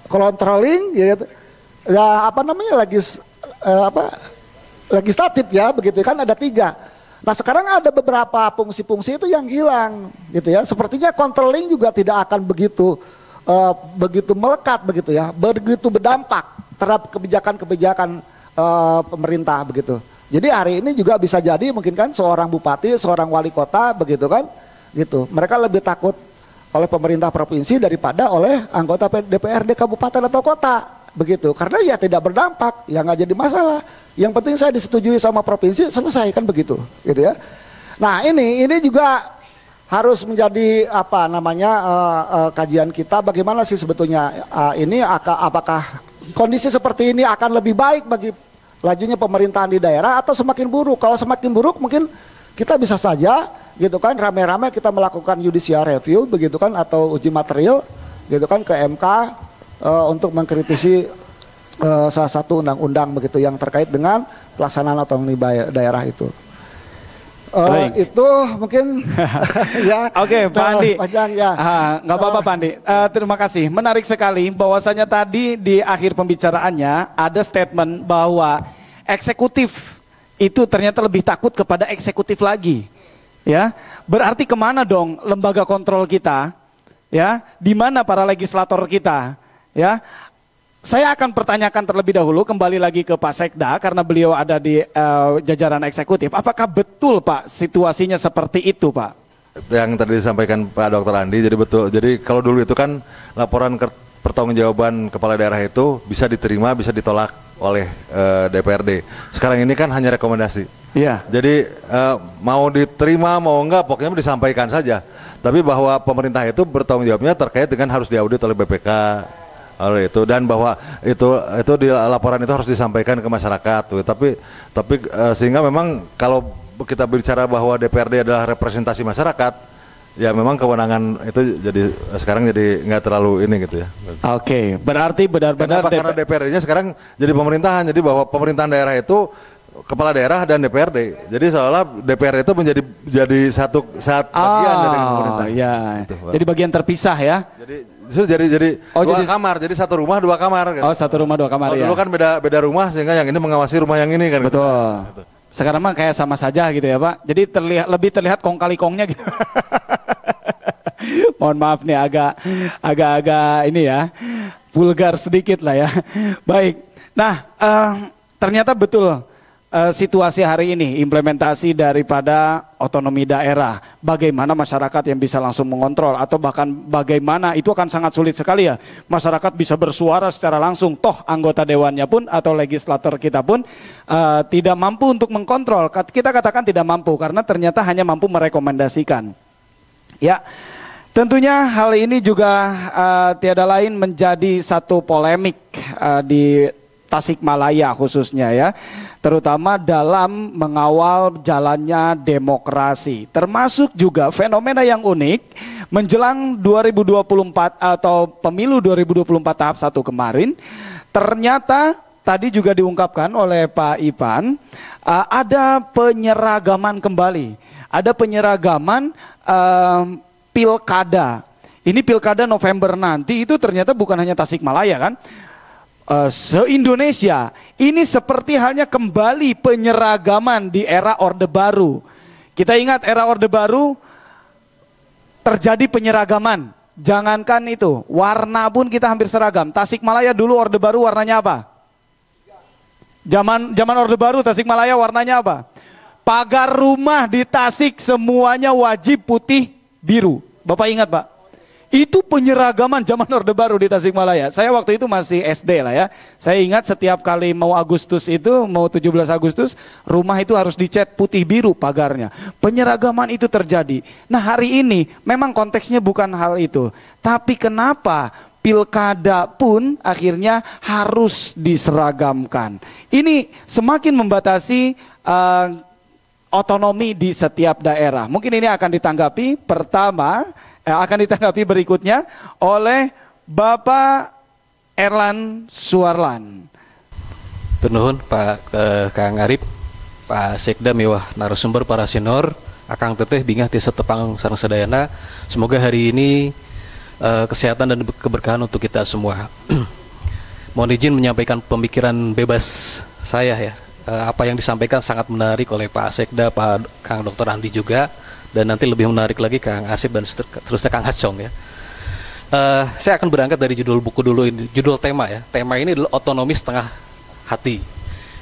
controlling, legislatif ya begitu kan, ada 3. Nah sekarang ada beberapa fungsi-fungsi itu yang hilang gitu ya. Sepertinya controlling juga tidak akan begitu melekat begitu ya, begitu berdampak terhadap kebijakan-kebijakan pemerintah begitu. Jadi hari ini juga bisa jadi mungkin kan seorang bupati, seorang wali kota begitu kan, gitu. Mereka lebih takut oleh pemerintah provinsi daripada oleh anggota DPRD kabupaten atau kota. Begitu, karena ya tidak berdampak, ya nggak jadi masalah. Yang penting saya disetujui sama provinsi, selesai kan begitu, gitu ya. Nah ini juga harus menjadi kajian kita, bagaimana sih sebetulnya ini apakah kondisi seperti ini akan lebih baik bagi lajunya pemerintahan di daerah atau semakin buruk. Kalau semakin buruk mungkin kita bisa saja gitu kan rame-rame kita melakukan judicial review begitu kan, atau uji material gitu kan ke MK. Untuk mengkritisi salah satu undang-undang begitu yang terkait dengan pelaksanaan otonomi daerah itu. Itu mungkin ya.
Oke, Pak Andi.
Panjang ya.
Nggak apa-apa Pak Andi. Terima kasih. Menarik sekali bahwasanya tadi di akhir pembicaraannya ada statement bahwa eksekutif itu ternyata lebih takut kepada eksekutif lagi. Ya, berarti kemana dong lembaga kontrol kita? Ya, di mana para legislator kita? Ya, saya akan pertanyakan terlebih dahulu kembali lagi ke Pak Sekda karena beliau ada di jajaran eksekutif. Apakah betul Pak situasinya seperti itu Pak?
Yang tadi disampaikan Pak Dr. Andi, jadi betul. Jadi kalau dulu itu kan laporan pertanggungjawaban kepala daerah itu bisa diterima, bisa ditolak oleh DPRD. Sekarang ini kan hanya rekomendasi.
Iya.
Jadi mau diterima mau enggak pokoknya disampaikan saja. Tapi bahwa pemerintah itu bertanggung jawabnya terkait dengan harus diaudit oleh BPK. Oleh itu, dan bahwa itu di laporan itu harus disampaikan ke masyarakat tuh. Tapi sehingga memang kalau kita bicara bahwa DPRD adalah representasi masyarakat, ya memang kewenangan itu sekarang jadi nggak terlalu ini gitu ya.
Oke, berarti benar-benar
karena DPRD-nya sekarang jadi pemerintahan, jadi bahwa pemerintahan daerah itu kepala daerah dan DPRD. Jadi seolah DPRD itu menjadi satu bagian dari pemerintah.
Ya.
Gitu,
jadi bagian terpisah ya.
Jadi dua kamar, jadi satu rumah dua kamar kan.
Oh, satu rumah dua kamar ya.
Dulu kan beda rumah sehingga yang ini mengawasi rumah yang ini kan.
Betul.
Gitu.
Sekarang mah kayak sama saja gitu ya Pak. Jadi lebih terlihat kong kali kongnya gitu. Mohon maaf nih agak ini ya, vulgar sedikit lah ya. Baik. Nah, ternyata betul situasi hari ini implementasi daripada otonomi daerah, bagaimana masyarakat yang bisa langsung mengontrol atau bahkan bagaimana itu akan sangat sulit sekali ya masyarakat bisa bersuara secara langsung, toh anggota dewannya pun atau legislator kita pun tidak mampu untuk mengkontrol. Kita katakan tidak mampu karena ternyata hanya mampu merekomendasikan ya. Tentunya hal ini juga tiada lain menjadi satu polemik di Tasikmalaya khususnya ya, terutama dalam mengawal jalannya demokrasi, termasuk juga fenomena yang unik menjelang 2024 atau pemilu 2024 tahap 1 kemarin, ternyata tadi juga diungkapkan oleh Pak Ipan, ada penyeragaman kembali, ada penyeragaman pilkada. Ini pilkada November nanti itu ternyata bukan hanya Tasikmalaya kan, se-Indonesia. Ini seperti halnya kembali penyeragaman di era Orde Baru. Kita ingat era Orde Baru terjadi penyeragaman. Jangankan itu, warna pun kita hampir seragam. Tasikmalaya dulu Orde Baru warnanya apa? Zaman Orde Baru Tasikmalaya warnanya apa? Pagar rumah di Tasik semuanya wajib putih biru. Bapak ingat Pak? Itu penyeragaman zaman Orde Baru di Tasikmalaya. Saya waktu itu masih SD lah ya. Saya ingat setiap kali mau Agustus itu, mau 17 Agustus, rumah itu harus dicat putih biru pagarnya. Penyeragaman itu terjadi. Nah hari ini memang konteksnya bukan hal itu. Tapi kenapa pilkada pun akhirnya harus diseragamkan? Ini semakin membatasi otonomi di setiap daerah. Mungkin ini akan ditanggapi berikutnya oleh Bapak Erlan Suarlan.
Nuhun Pak Kang Arif, Pak Sekda mewah narasumber para senior, Akang Teteh bingah Desa Tepang sareng sadayana. Semoga hari ini kesehatan dan keberkahan untuk kita semua. Mohon izin menyampaikan pemikiran bebas saya ya. Apa yang disampaikan sangat menarik oleh Pak Sekda, Pak Kang Dr. Andi juga, dan nanti lebih menarik lagi Kang Asip dan seterusnya Kang Hacong ya. Saya akan berangkat dari judul buku dulu ini, judul tema ya. Tema ini adalah otonomi setengah hati.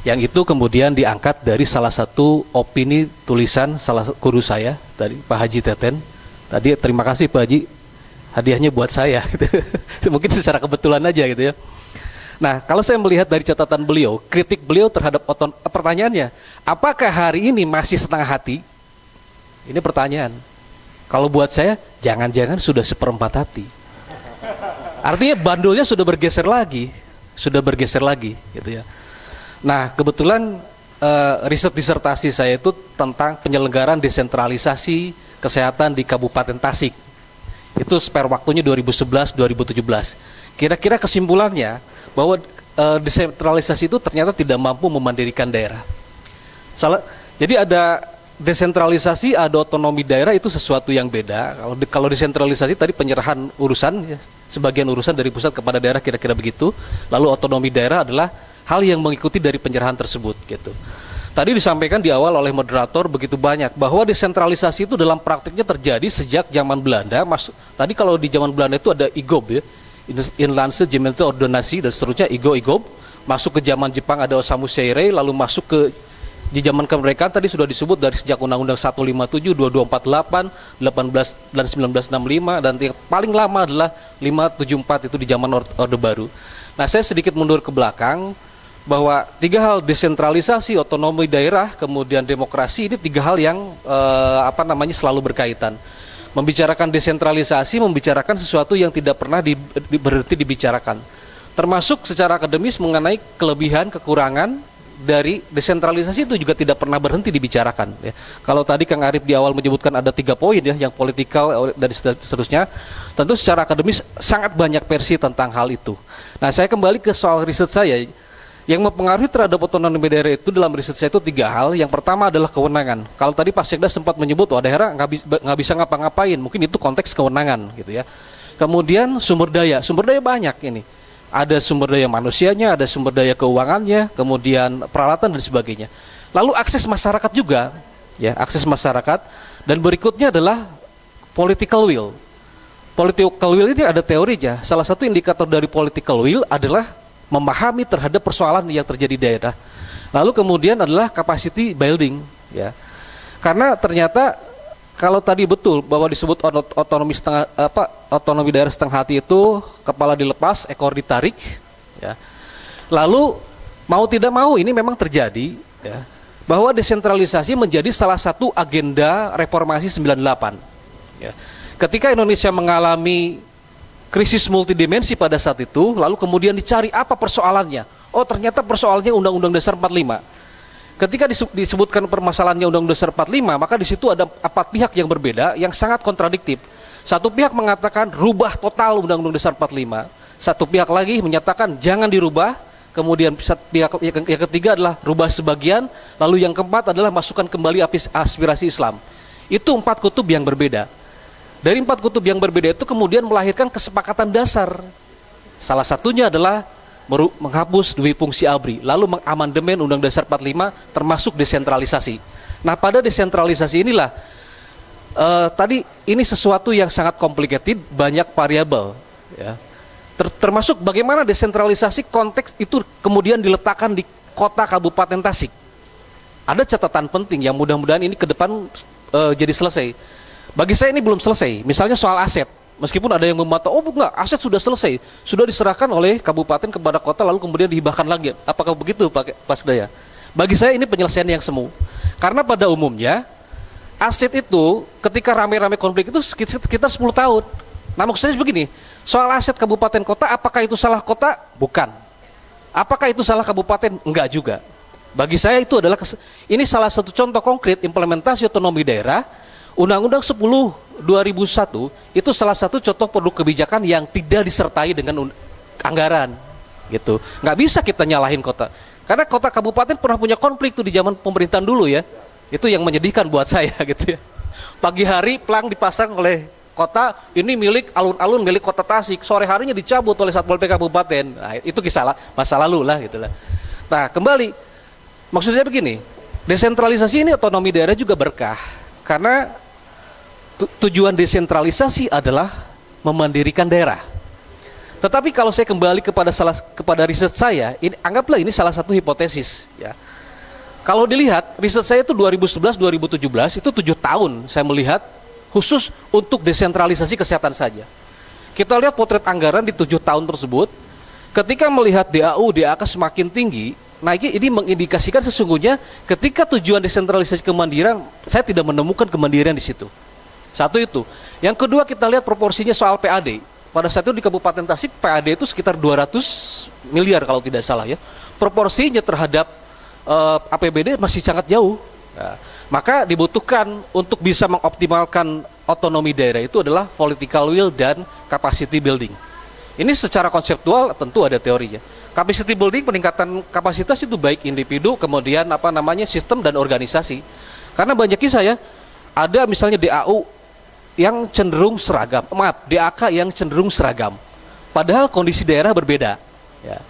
Yang itu kemudian diangkat dari salah satu opini tulisan salah guru saya dari Pak Haji Teten. Tadi terima kasih Pak Haji, hadiahnya buat saya. Mungkin secara kebetulan aja gitu ya. Nah, kalau saya melihat dari catatan beliau, kritik beliau terhadap pertanyaannya, apakah hari ini masih setengah hati? Ini pertanyaan. Kalau buat saya, jangan-jangan sudah seperempat hati. Artinya bandulnya sudah bergeser lagi, gitu ya. Nah, kebetulan riset disertasi saya itu tentang penyelenggaraan desentralisasi kesehatan di Kabupaten Tasik. Itu spare waktunya 2011-2017. Kira-kira kesimpulannya bahwa desentralisasi itu ternyata tidak mampu memandirikan daerah. Jadi ada desentralisasi, ada otonomi daerah, itu sesuatu yang beda. Kalau desentralisasi tadi penyerahan urusan, ya, sebagian urusan dari pusat kepada daerah, kira-kira begitu. Lalu otonomi daerah adalah hal yang mengikuti dari penyerahan tersebut, gitu. Tadi disampaikan di awal oleh moderator begitu banyak bahwa desentralisasi itu dalam praktiknya terjadi sejak zaman Belanda. Tadi kalau di zaman Belanda itu ada IGOB ya, Inlandse Gemeente Ordonansie dan seterusnya, IGOB. Masuk ke zaman Jepang ada Osamu Seirei, lalu masuk ke di zaman kemerdekaan tadi sudah disebut dari sejak Undang-Undang 157, 2248, 18 dan 1965, dan yang paling lama adalah 574 itu di zaman Orde Baru. Nah, saya sedikit mundur ke belakang bahwa tiga hal, desentralisasi, otonomi daerah, kemudian demokrasi, ini tiga hal yang selalu berkaitan. Membicarakan desentralisasi, membicarakan sesuatu yang tidak pernah berhenti dibicarakan. Termasuk secara akademis mengenai kelebihan, kekurangan dari desentralisasi itu juga tidak pernah berhenti dibicarakan. Ya. Kalau tadi Kang Arif di awal menyebutkan ada 3 poin ya, yang politikal dan seterusnya, tentu secara akademis sangat banyak versi tentang hal itu. Nah, saya kembali ke soal riset saya. Yang mempengaruhi terhadap otonomi daerah itu dalam riset saya itu 3 hal. Yang pertama adalah kewenangan. Kalau tadi Pak Sekda sempat menyebut, wah daerah nggak bisa ngapa-ngapain, mungkin itu konteks kewenangan gitu ya. Kemudian sumber daya banyak ini. Ada sumber daya manusianya, ada sumber daya keuangannya, kemudian peralatan dan sebagainya. Lalu akses masyarakat juga, ya, akses masyarakat. Dan berikutnya adalah political will. Political will ini ada teorinya. Salah satu indikator dari political will adalah memahami terhadap persoalan yang terjadi di daerah. Lalu kemudian adalah capacity building, ya. Karena ternyata kalau tadi betul bahwa disebut otonomi daerah setengah hati itu kepala dilepas, ekor ditarik, ya. Lalu mau tidak mau ini memang terjadi, ya, bahwa desentralisasi menjadi salah satu agenda reformasi 98. Ya. Ketika Indonesia mengalami krisis multidimensi pada saat itu, lalu kemudian dicari apa persoalannya. Oh, ternyata persoalannya Undang-Undang Dasar 45. Ketika disebutkan permasalahannya Undang-Undang Dasar 45, maka di situ ada 4 pihak yang berbeda yang sangat kontradiktif. Satu pihak mengatakan rubah total Undang-Undang Dasar 45. Satu pihak lagi menyatakan jangan dirubah kemudian yang ketiga adalah rubah sebagian, lalu yang keempat adalah masukkan kembali aspirasi Islam. Itu 4 kutub yang berbeda. Dari 4 kutub yang berbeda itu kemudian melahirkan kesepakatan dasar. Salah satunya adalah menghapus dui fungsi ABRI, lalu mengamandemen Undang Dasar 45 termasuk desentralisasi. Nah, pada desentralisasi inilah tadi ini sesuatu yang sangat complicated, banyak variabel, ya. Termasuk bagaimana desentralisasi konteks itu kemudian diletakkan di kota Kabupaten Tasik. Ada catatan penting yang mudah-mudahan ini ke depan jadi selesai. Bagi saya ini belum selesai. Misalnya soal aset, meskipun ada yang membantah, oh enggak, aset sudah selesai, sudah diserahkan oleh kabupaten kepada kota lalu kemudian dihibahkan lagi. Apakah begitu Pak Sekda? Bagi saya ini penyelesaian yang semu. Karena pada umumnya aset itu ketika rame-rame konflik itu sekitar 10 tahun. Nah, maksud saya begini, soal aset kabupaten kota, apakah itu salah kota? Bukan. Apakah itu salah kabupaten? Enggak juga. Bagi saya itu adalah ini salah satu contoh konkret implementasi otonomi daerah. Undang-Undang 10 2001 itu salah satu contoh produk kebijakan yang tidak disertai dengan anggaran, gitu. Nggak bisa kita nyalahin kota, karena kota kabupaten pernah punya konflik tuh di zaman pemerintahan dulu ya. Itu yang menyedihkan buat saya gitu ya. Pagi hari plang dipasang oleh kota, ini milik alun-alun milik kota Tasik, sore harinya dicabut oleh Satpol PP kabupaten. Nah, itu kisah masa lalu lah gitulah. Nah, kembali maksud saya begini, desentralisasi ini otonomi daerah juga berkah karena tujuan desentralisasi adalah memandirikan daerah. Tetapi kalau saya kembali kepada riset saya, ini anggaplah ini salah satu hipotesis ya. Kalau dilihat riset saya itu 2011-2017 itu 7 tahun saya melihat khusus untuk desentralisasi kesehatan saja. Kita lihat potret anggaran di 7 tahun tersebut. Ketika melihat DAU, DAK semakin tinggi, nah ini mengindikasikan sesungguhnya ketika tujuan desentralisasi kemandirian, saya tidak menemukan kemandirian di situ. Satu itu. Yang kedua kita lihat proporsinya soal PAD. Pada saat itu di Kabupaten Tasik PAD itu sekitar 200 miliar kalau tidak salah ya. Proporsinya terhadap APBD masih sangat jauh. Ya, maka dibutuhkan untuk bisa mengoptimalkan otonomi daerah itu adalah political will dan capacity building. Ini secara konseptual tentu ada teorinya. Capacity building, peningkatan kapasitas itu baik individu, kemudian sistem dan organisasi. Karena banyak kisah ya, ada misalnya DAU yang cenderung seragam, DAK yang cenderung seragam. Padahal kondisi daerah berbeda. Ya.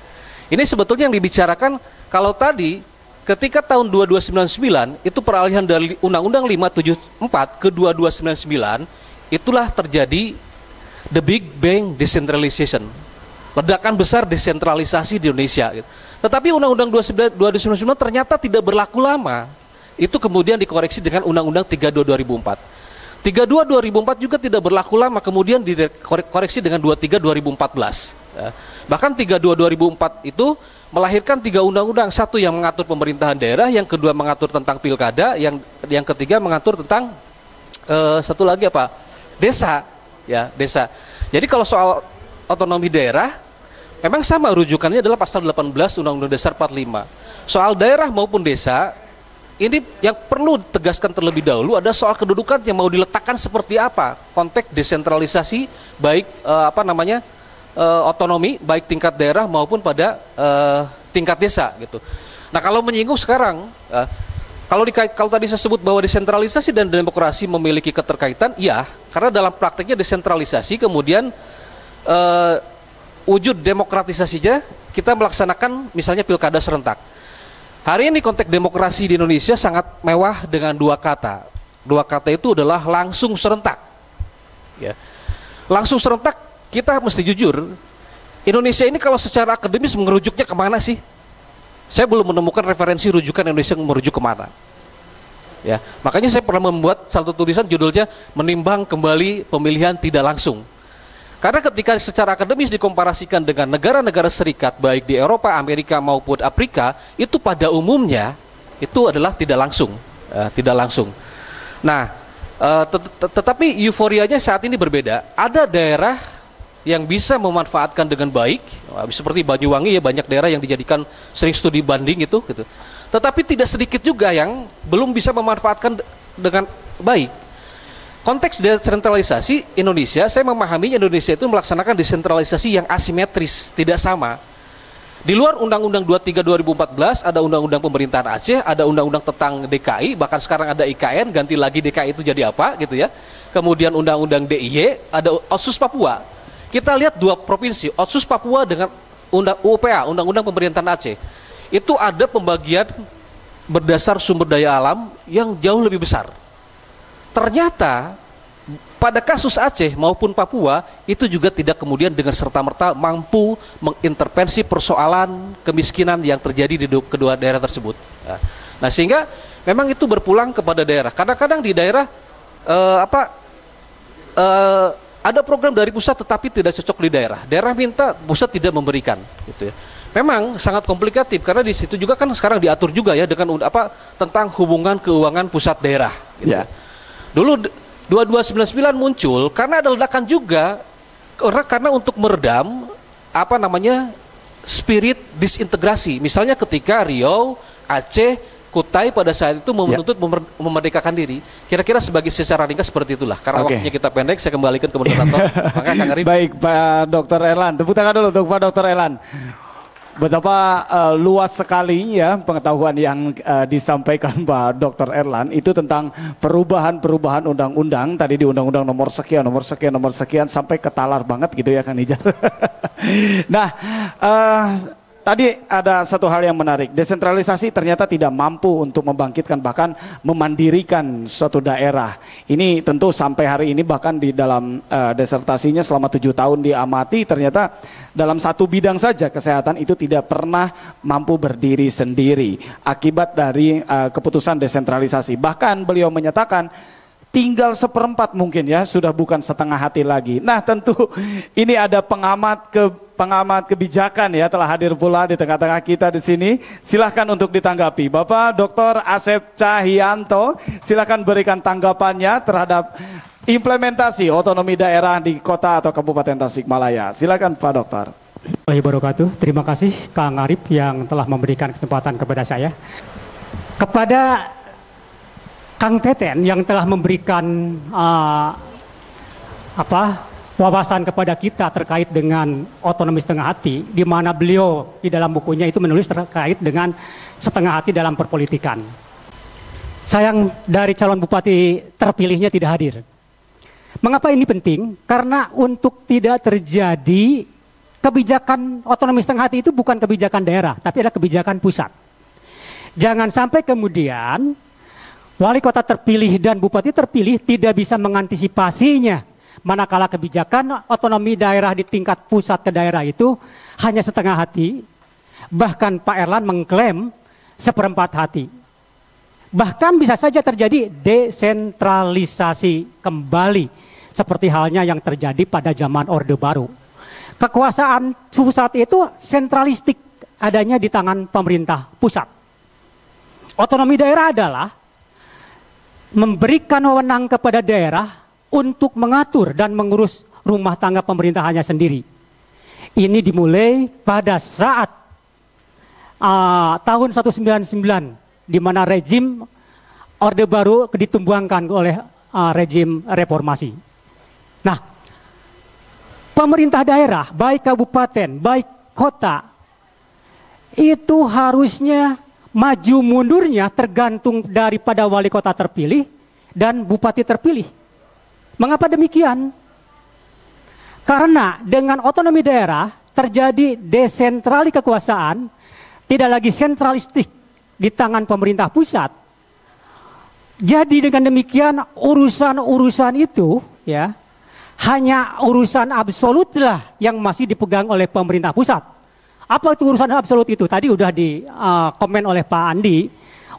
Ini sebetulnya yang dibicarakan kalau tadi ketika tahun 2299 itu peralihan dari Undang-Undang 574 ke 2299, itulah terjadi the big bang decentralization, ledakan besar desentralisasi di Indonesia. Tetapi Undang-Undang 2299 ternyata tidak berlaku lama. Itu kemudian dikoreksi dengan Undang-Undang 32 2004. 32 2004 juga tidak berlaku lama, kemudian dikoreksi dengan 23 2014. Bahkan 32 2004 itu melahirkan 3 undang-undang, satu yang mengatur pemerintahan daerah, yang kedua mengatur tentang pilkada, yang ketiga mengatur tentang satu lagi apa? Desa, ya, desa. Jadi kalau soal otonomi daerah memang sama rujukannya adalah pasal 18 Undang-Undang Dasar 45. Soal daerah maupun desa ini yang perlu ditegaskan terlebih dahulu ada soal kedudukan yang mau diletakkan seperti apa, konteks desentralisasi baik otonomi baik tingkat daerah maupun pada tingkat desa gitu. Nah, kalau menyinggung sekarang kalau tadi saya sebut bahwa desentralisasi dan demokrasi memiliki keterkaitan, ya, karena dalam prakteknya desentralisasi kemudian wujud demokratisasinya kita melaksanakan misalnya pilkada serentak. Hari ini konteks demokrasi di Indonesia sangat mewah dengan 2 kata. 2 kata itu adalah langsung serentak. Ya. Langsung serentak, kita mesti jujur, Indonesia ini kalau secara akademis merujuknya kemana sih? Saya belum menemukan referensi rujukan Indonesia merujuk kemana. Ya, makanya saya pernah membuat satu tulisan judulnya menimbang kembali pemilihan tidak langsung. Karena ketika secara akademis dikomparasikan dengan negara-negara serikat baik di Eropa, Amerika maupun Afrika, itu pada umumnya itu adalah tidak langsung, tidak langsung. Nah, tetapi euforianya saat ini berbeda. Ada daerah yang bisa memanfaatkan dengan baik, seperti Banyuwangi ya, banyak daerah yang dijadikan sering studi banding itu gitu. Tetapi tidak sedikit juga yang belum bisa memanfaatkan dengan baik. Konteks desentralisasi Indonesia, saya memahami Indonesia itu melaksanakan desentralisasi yang asimetris, tidak sama. Di luar Undang-Undang 23 2014 ada Undang-Undang Pemerintahan Aceh, ada Undang-Undang tentang DKI, bahkan sekarang ada IKN, ganti lagi DKI itu jadi apa gitu ya. Kemudian Undang-Undang DIY, ada Otsus Papua. Kita lihat dua provinsi, Otsus Papua dengan UPA, Undang-Undang Pemerintahan Aceh. Itu ada pembagian berdasar sumber daya alam yang jauh lebih besar. Ternyata pada kasus Aceh maupun Papua itu juga tidak kemudian dengan serta-merta mampu mengintervensi persoalan kemiskinan yang terjadi di kedua daerah tersebut. Nah, sehingga memang itu berpulang kepada daerah. Kadang-kadang di daerah ada program dari pusat tetapi tidak cocok di daerah. Daerah minta, pusat tidak memberikan, gitu ya. Memang sangat komplikatif karena di situ juga kan sekarang diatur juga ya dengan tentang hubungan keuangan pusat daerah. Gitu. Ya. Dulu 2299 muncul karena ada ledakan juga karena untuk meredam spirit disintegrasi. Misalnya ketika Riau, Aceh, Kutai pada saat itu menuntut memerdekakan diri. Kira-kira secara ringkas seperti itulah. Karena waktunya kita pendek, saya kembalikan ke moderator. Maka Kang Arif.
Baik, Pak Dr. Erlan. Tepuk tangan dulu untuk Pak Dr. Erlan. Betapa luas sekali ya pengetahuan yang disampaikan Pak Dr. Erlan itu tentang perubahan-perubahan undang-undang tadi di undang-undang nomor sekian sampai ketalar banget gitu ya Kang Nijar. Nah, tadi ada satu hal yang menarik, desentralisasi ternyata tidak mampu untuk membangkitkan bahkan memandirikan suatu daerah. Ini tentu sampai hari ini bahkan di dalam disertasinya selama 7 tahun diamati ternyata dalam satu bidang saja kesehatan itu tidak pernah mampu berdiri sendiri akibat dari keputusan desentralisasi. Bahkan beliau menyatakan tinggal 1/4 mungkin ya, sudah bukan setengah hati lagi. Nah tentu ini ada pengamat kebijakan ya telah hadir pula di tengah-tengah kita di sini. Silahkan untuk ditanggapi. Bapak Dr. Asep Cahyanto, silahkan berikan tanggapannya terhadap implementasi otonomi daerah di kota atau Kabupaten Tasikmalaya. Silahkan Pak Dokter.
Wabarakatuh. Terima kasih Kang Arif yang telah memberikan kesempatan kepada saya. Kepada Kang Teten yang telah memberikan wawasan kepada kita terkait dengan otonomi setengah hati, di mana beliau di dalam bukunya itu menulis terkait dengan setengah hati dalam perpolitikan. Sayang dari calon bupati terpilihnya tidak hadir. Mengapa ini penting? Karena untuk tidak terjadi kebijakan otonomi setengah hati itu bukan kebijakan daerah, tapi adalah kebijakan pusat. Jangan sampai kemudian wali kota terpilih dan bupati terpilih tidak bisa mengantisipasinya, manakala kebijakan otonomi daerah di tingkat pusat ke daerah itu hanya setengah hati, bahkan Pak Erlan mengklaim 1/4 hati. Bahkan bisa saja terjadi desentralisasi kembali, seperti halnya yang terjadi pada zaman Orde Baru. Kekuasaan pusat itu sentralistik, adanya di tangan pemerintah pusat. Otonomi daerah adalah memberikan wewenang kepada daerah untuk mengatur dan mengurus rumah tangga pemerintahannya sendiri. Ini dimulai pada saat tahun 1999, di mana rejim Orde Baru ditumbangkan oleh rejim reformasi. Nah, pemerintah daerah, baik kabupaten, baik kota, itu harusnya maju mundurnya tergantung daripada wali kota terpilih dan bupati terpilih. Mengapa demikian? Karena dengan otonomi daerah terjadi desentralisasi kekuasaan, tidak lagi sentralistik di tangan pemerintah pusat. Jadi dengan demikian urusan-urusan itu ya hanya urusan absolut lah yang masih dipegang oleh pemerintah pusat. Apa itu urusan absolut itu? Tadi udah di komen oleh Pak Andi.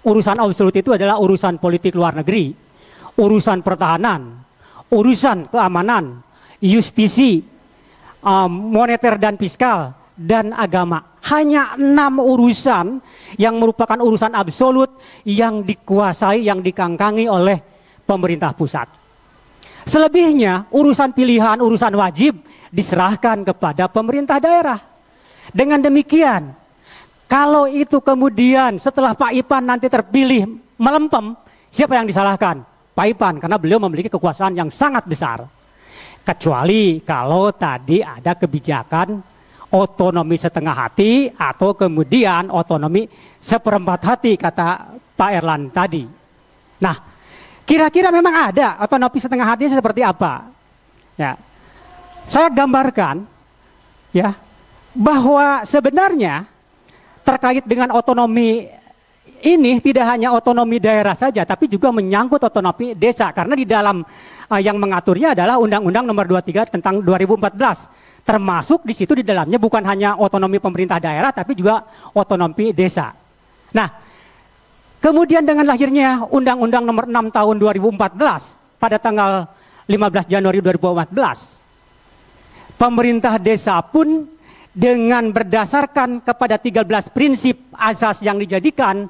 Urusan absolut itu adalah urusan politik luar negeri, urusan pertahanan, urusan keamanan, justisi, moneter dan fiskal, dan agama. Hanya 6 urusan yang merupakan urusan absolut yang dikuasai, yang dikangkangi oleh pemerintah pusat. Selebihnya urusan pilihan, urusan wajib diserahkan kepada pemerintah daerah. Dengan demikian, kalau itu kemudian setelah Pak Ipan nanti terpilih melempem, siapa yang disalahkan? Pak Ipan, karena beliau memiliki kekuasaan yang sangat besar. Kecuali kalau tadi ada kebijakan otonomi setengah hati atau kemudian otonomi seperempat hati kata Pak Erlan tadi. Nah, kira-kira memang ada otonomi setengah hati seperti apa? Ya, saya gambarkan ya bahwa sebenarnya terkait dengan otonomi ini tidak hanya otonomi daerah saja, tapi juga menyangkut otonomi desa. Karena di dalam yang mengaturnya adalah Undang-Undang Nomor 23 tentang 2014. Termasuk di situ di dalamnya bukan hanya otonomi pemerintah daerah, tapi juga otonomi desa. Nah, kemudian dengan lahirnya Undang-Undang Nomor 6 tahun 2014 pada tanggal 15 Januari 2014, pemerintah desa pun dengan berdasarkan kepada 13 prinsip asas yang dijadikan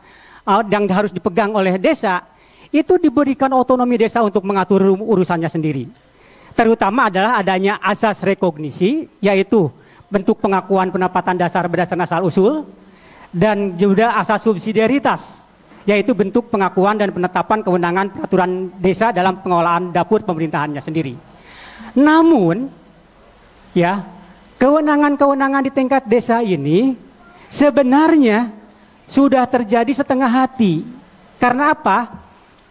yang harus dipegang oleh desa, itu diberikan otonomi desa untuk mengatur urusannya sendiri. Terutama adalah adanya asas rekognisi, yaitu bentuk pengakuan pendapatan dasar berdasarkan asal usul, dan juga asas subsidiaritas, yaitu bentuk pengakuan dan penetapan kewenangan peraturan desa dalam pengelolaan dapur pemerintahannya sendiri. Namun, ya, kewenangan-kewenangan di tingkat desa ini sebenarnya sudah terjadi setengah hati. Karena apa?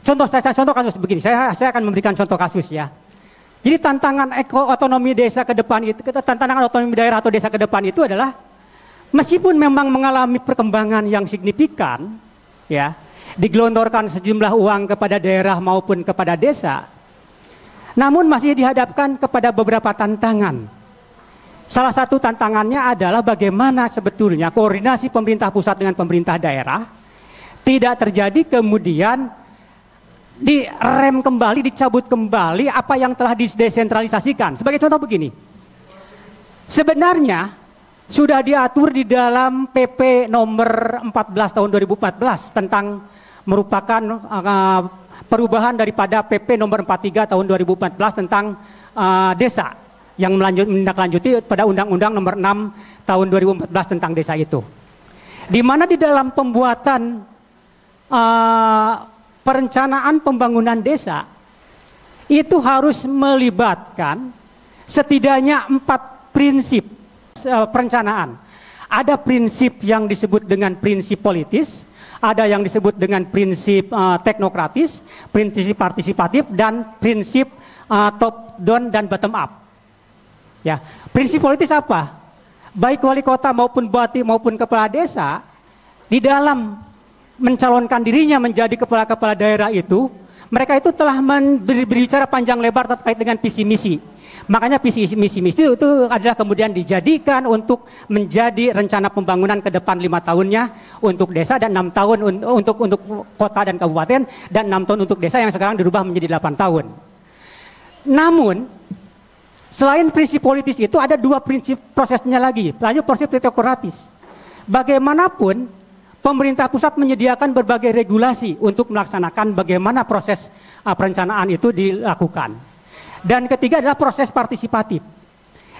Contoh kasus begini, saya akan memberikan contoh kasus ya. Jadi tantangan otonomi desa ke depan itu, tantangan otonomi daerah atau desa ke depan itu adalah meskipun memang mengalami perkembangan yang signifikan, ya, digelontorkan sejumlah uang kepada daerah maupun kepada desa, namun masih dihadapkan kepada beberapa tantangan. Salah satu tantangannya adalah bagaimana sebetulnya koordinasi pemerintah pusat dengan pemerintah daerah tidak terjadi kemudian direm kembali, dicabut kembali apa yang telah didesentralisasikan. Sebagai contoh begini, sebenarnya sudah diatur di dalam PP nomor 14 tahun 2014 tentang merupakan perubahan daripada PP nomor 43 tahun 2014 tentang desa, yang menindaklanjuti pada Undang-Undang Nomor 6 Tahun 2014 tentang desa itu. Di mana di dalam pembuatan perencanaan pembangunan desa itu harus melibatkan setidaknya 4 prinsip perencanaan. Ada prinsip yang disebut dengan prinsip politis, ada yang disebut dengan prinsip teknokratis, prinsip partisipatif, dan prinsip top down dan bottom up. Ya, prinsip politis apa? Baik wali kota maupun bupati maupun kepala desa di dalam mencalonkan dirinya menjadi kepala-kepala daerah itu, mereka itu telah berbicara panjang lebar terkait dengan visi misi. Makanya visi misi itu adalah kemudian dijadikan untuk menjadi rencana pembangunan ke depan 5 tahunnya untuk desa, dan 6 tahun untuk kota dan kabupaten, dan 6 tahun untuk desa yang sekarang dirubah menjadi 8 tahun. Namun selain prinsip politis itu ada 2 prinsip prosesnya lagi, yaitu prinsip teknokratis. Bagaimanapun pemerintah pusat menyediakan berbagai regulasi untuk melaksanakan bagaimana proses perencanaan itu dilakukan. Dan ketiga adalah proses partisipatif.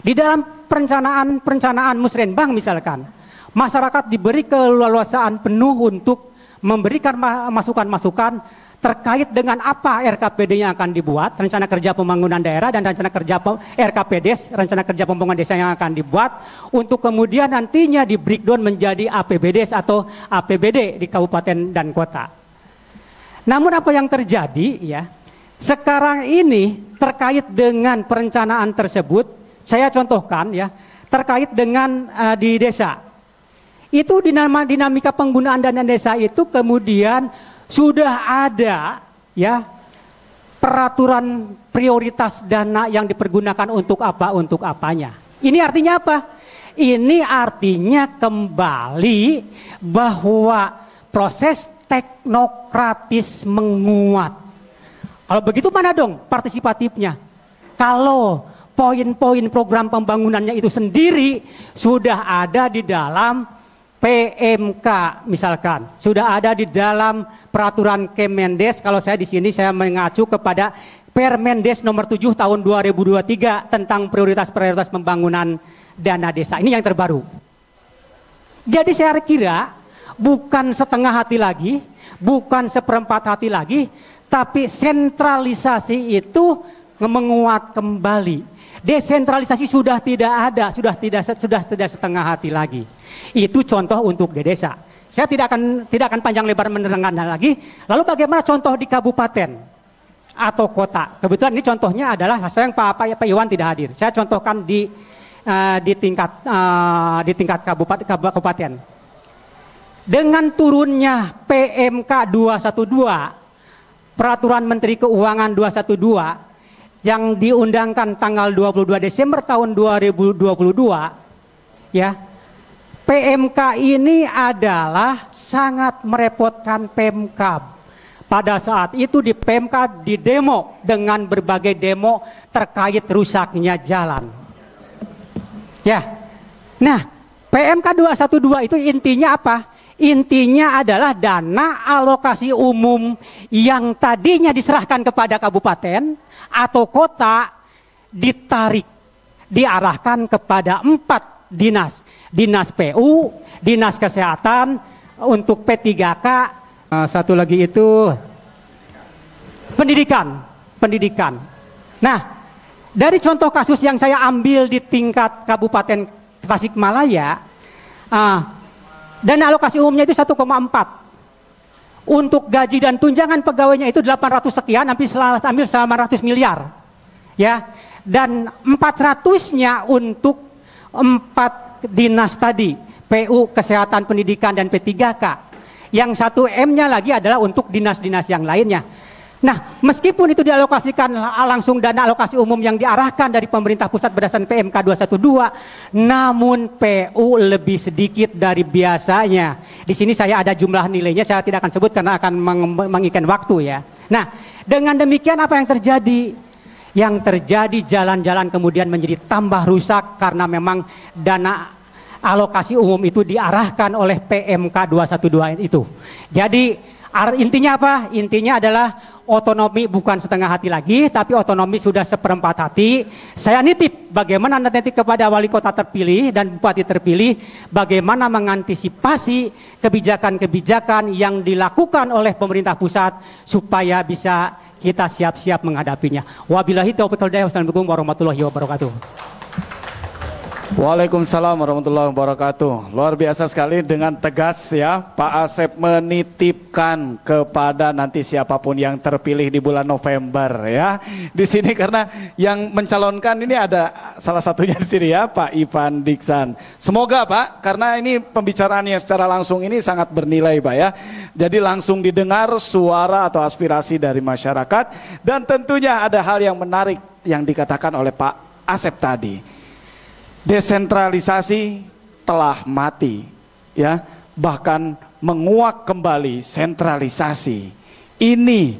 Di dalam perencanaan musrenbang misalkan, masyarakat diberi keleluasaan penuh untuk memberikan masukan-masukan terkait dengan apa RKPD yang akan dibuat, rencana kerja pembangunan daerah, dan rencana kerja RKPDes, rencana kerja pembangunan desa yang akan dibuat, untuk kemudian nantinya di breakdown menjadi APBDes atau APBD di kabupaten dan kota. Namun apa yang terjadi ya, sekarang ini terkait dengan perencanaan tersebut, saya contohkan ya, terkait dengan di desa. Itu dinamika penggunaan dana desa itu kemudian sudah ada ya peraturan prioritas dana yang dipergunakan untuk apa, untuk apanya. Ini artinya apa? Ini artinya kembali bahwa proses teknokratis menguat. Kalau begitu mana dong partisipatifnya? Kalau poin-poin program pembangunannya itu sendiri sudah ada di dalam PMK misalkan, sudah ada di dalam peraturan Kemendes. Kalau saya di sini saya mengacu kepada Permendes nomor 7 tahun 2023 tentang prioritas-prioritas pembangunan dana desa. Ini yang terbaru. Jadi saya kira bukan setengah hati lagi, bukan seperempat hati lagi, tapi sentralisasi itu menguat kembali. Desentralisasi sudah tidak ada, sudah tidak setengah hati lagi. Itu contoh untuk di desa. Saya tidak akan panjang lebar menerangkan lagi. Lalu bagaimana contoh di kabupaten atau kota? Kebetulan ini contohnya adalah sayang Pak Iwan tidak hadir. Saya contohkan di tingkat kabupaten. Dengan turunnya PMK 212, Peraturan Menteri Keuangan 212 yang diundangkan tanggal 22 Desember tahun 2022, ya. PMK ini adalah sangat merepotkan Pemkab. Pada saat itu di PMK didemo dengan berbagai demo terkait rusaknya jalan. Ya. Nah, PMK 212 itu intinya apa? Intinya adalah dana alokasi umum yang tadinya diserahkan kepada kabupaten atau kota ditarik, diarahkan kepada 4 dinas. Dinas PU, Dinas Kesehatan, untuk P3K, satu lagi itu pendidikan. Nah, dari contoh kasus yang saya ambil di tingkat Kabupaten Tasikmalaya, dana alokasi umumnya itu 1,4. Untuk gaji dan tunjangan pegawainya itu 800 sekian, hampir 900 miliar. Ya. Dan 400-nya untuk 4 dinas tadi, PU, Kesehatan, Pendidikan, dan P3K. Yang 1M-nya lagi adalah untuk dinas-dinas yang lainnya. Nah, meskipun itu dialokasikan langsung dana alokasi umum yang diarahkan dari pemerintah pusat berdasarkan PMK 212, namun PU lebih sedikit dari biasanya. Di sini saya ada jumlah nilainya, saya tidak akan sebut karena akan mengikan waktu ya. Nah, dengan demikian apa yang terjadi? Yang terjadi jalan-jalan kemudian menjadi tambah rusak karena memang dana alokasi umum itu diarahkan oleh PMK 212 itu. Jadi intinya apa? Intinya adalah otonomi bukan setengah hati lagi, tapi otonomi sudah seperempat hati. Saya nitip bagaimana nanti kepada wali kota terpilih dan bupati terpilih, bagaimana mengantisipasi kebijakan-kebijakan yang dilakukan oleh pemerintah pusat supaya bisa kita siap-siap menghadapinya. Wabillahi taufiq wal hidayah. Wassalamualaikum warahmatullahi wabarakatuh.
Waalaikumsalam warahmatullahi wabarakatuh. Luar biasa sekali dengan tegas ya Pak Asep menitipkan kepada nanti siapapun yang terpilih di bulan November ya. Di sini karena yang mencalonkan ini ada salah satunya di sini ya Pak Ivan Diksan. Semoga Pak, karena ini pembicaraannya secara langsung ini sangat bernilai Pak ya. Jadi langsung didengar suara atau aspirasi dari masyarakat, dan tentunya ada hal yang menarik yang dikatakan oleh Pak Asep tadi. Desentralisasi telah mati, ya, bahkan menguak kembali sentralisasi. Ini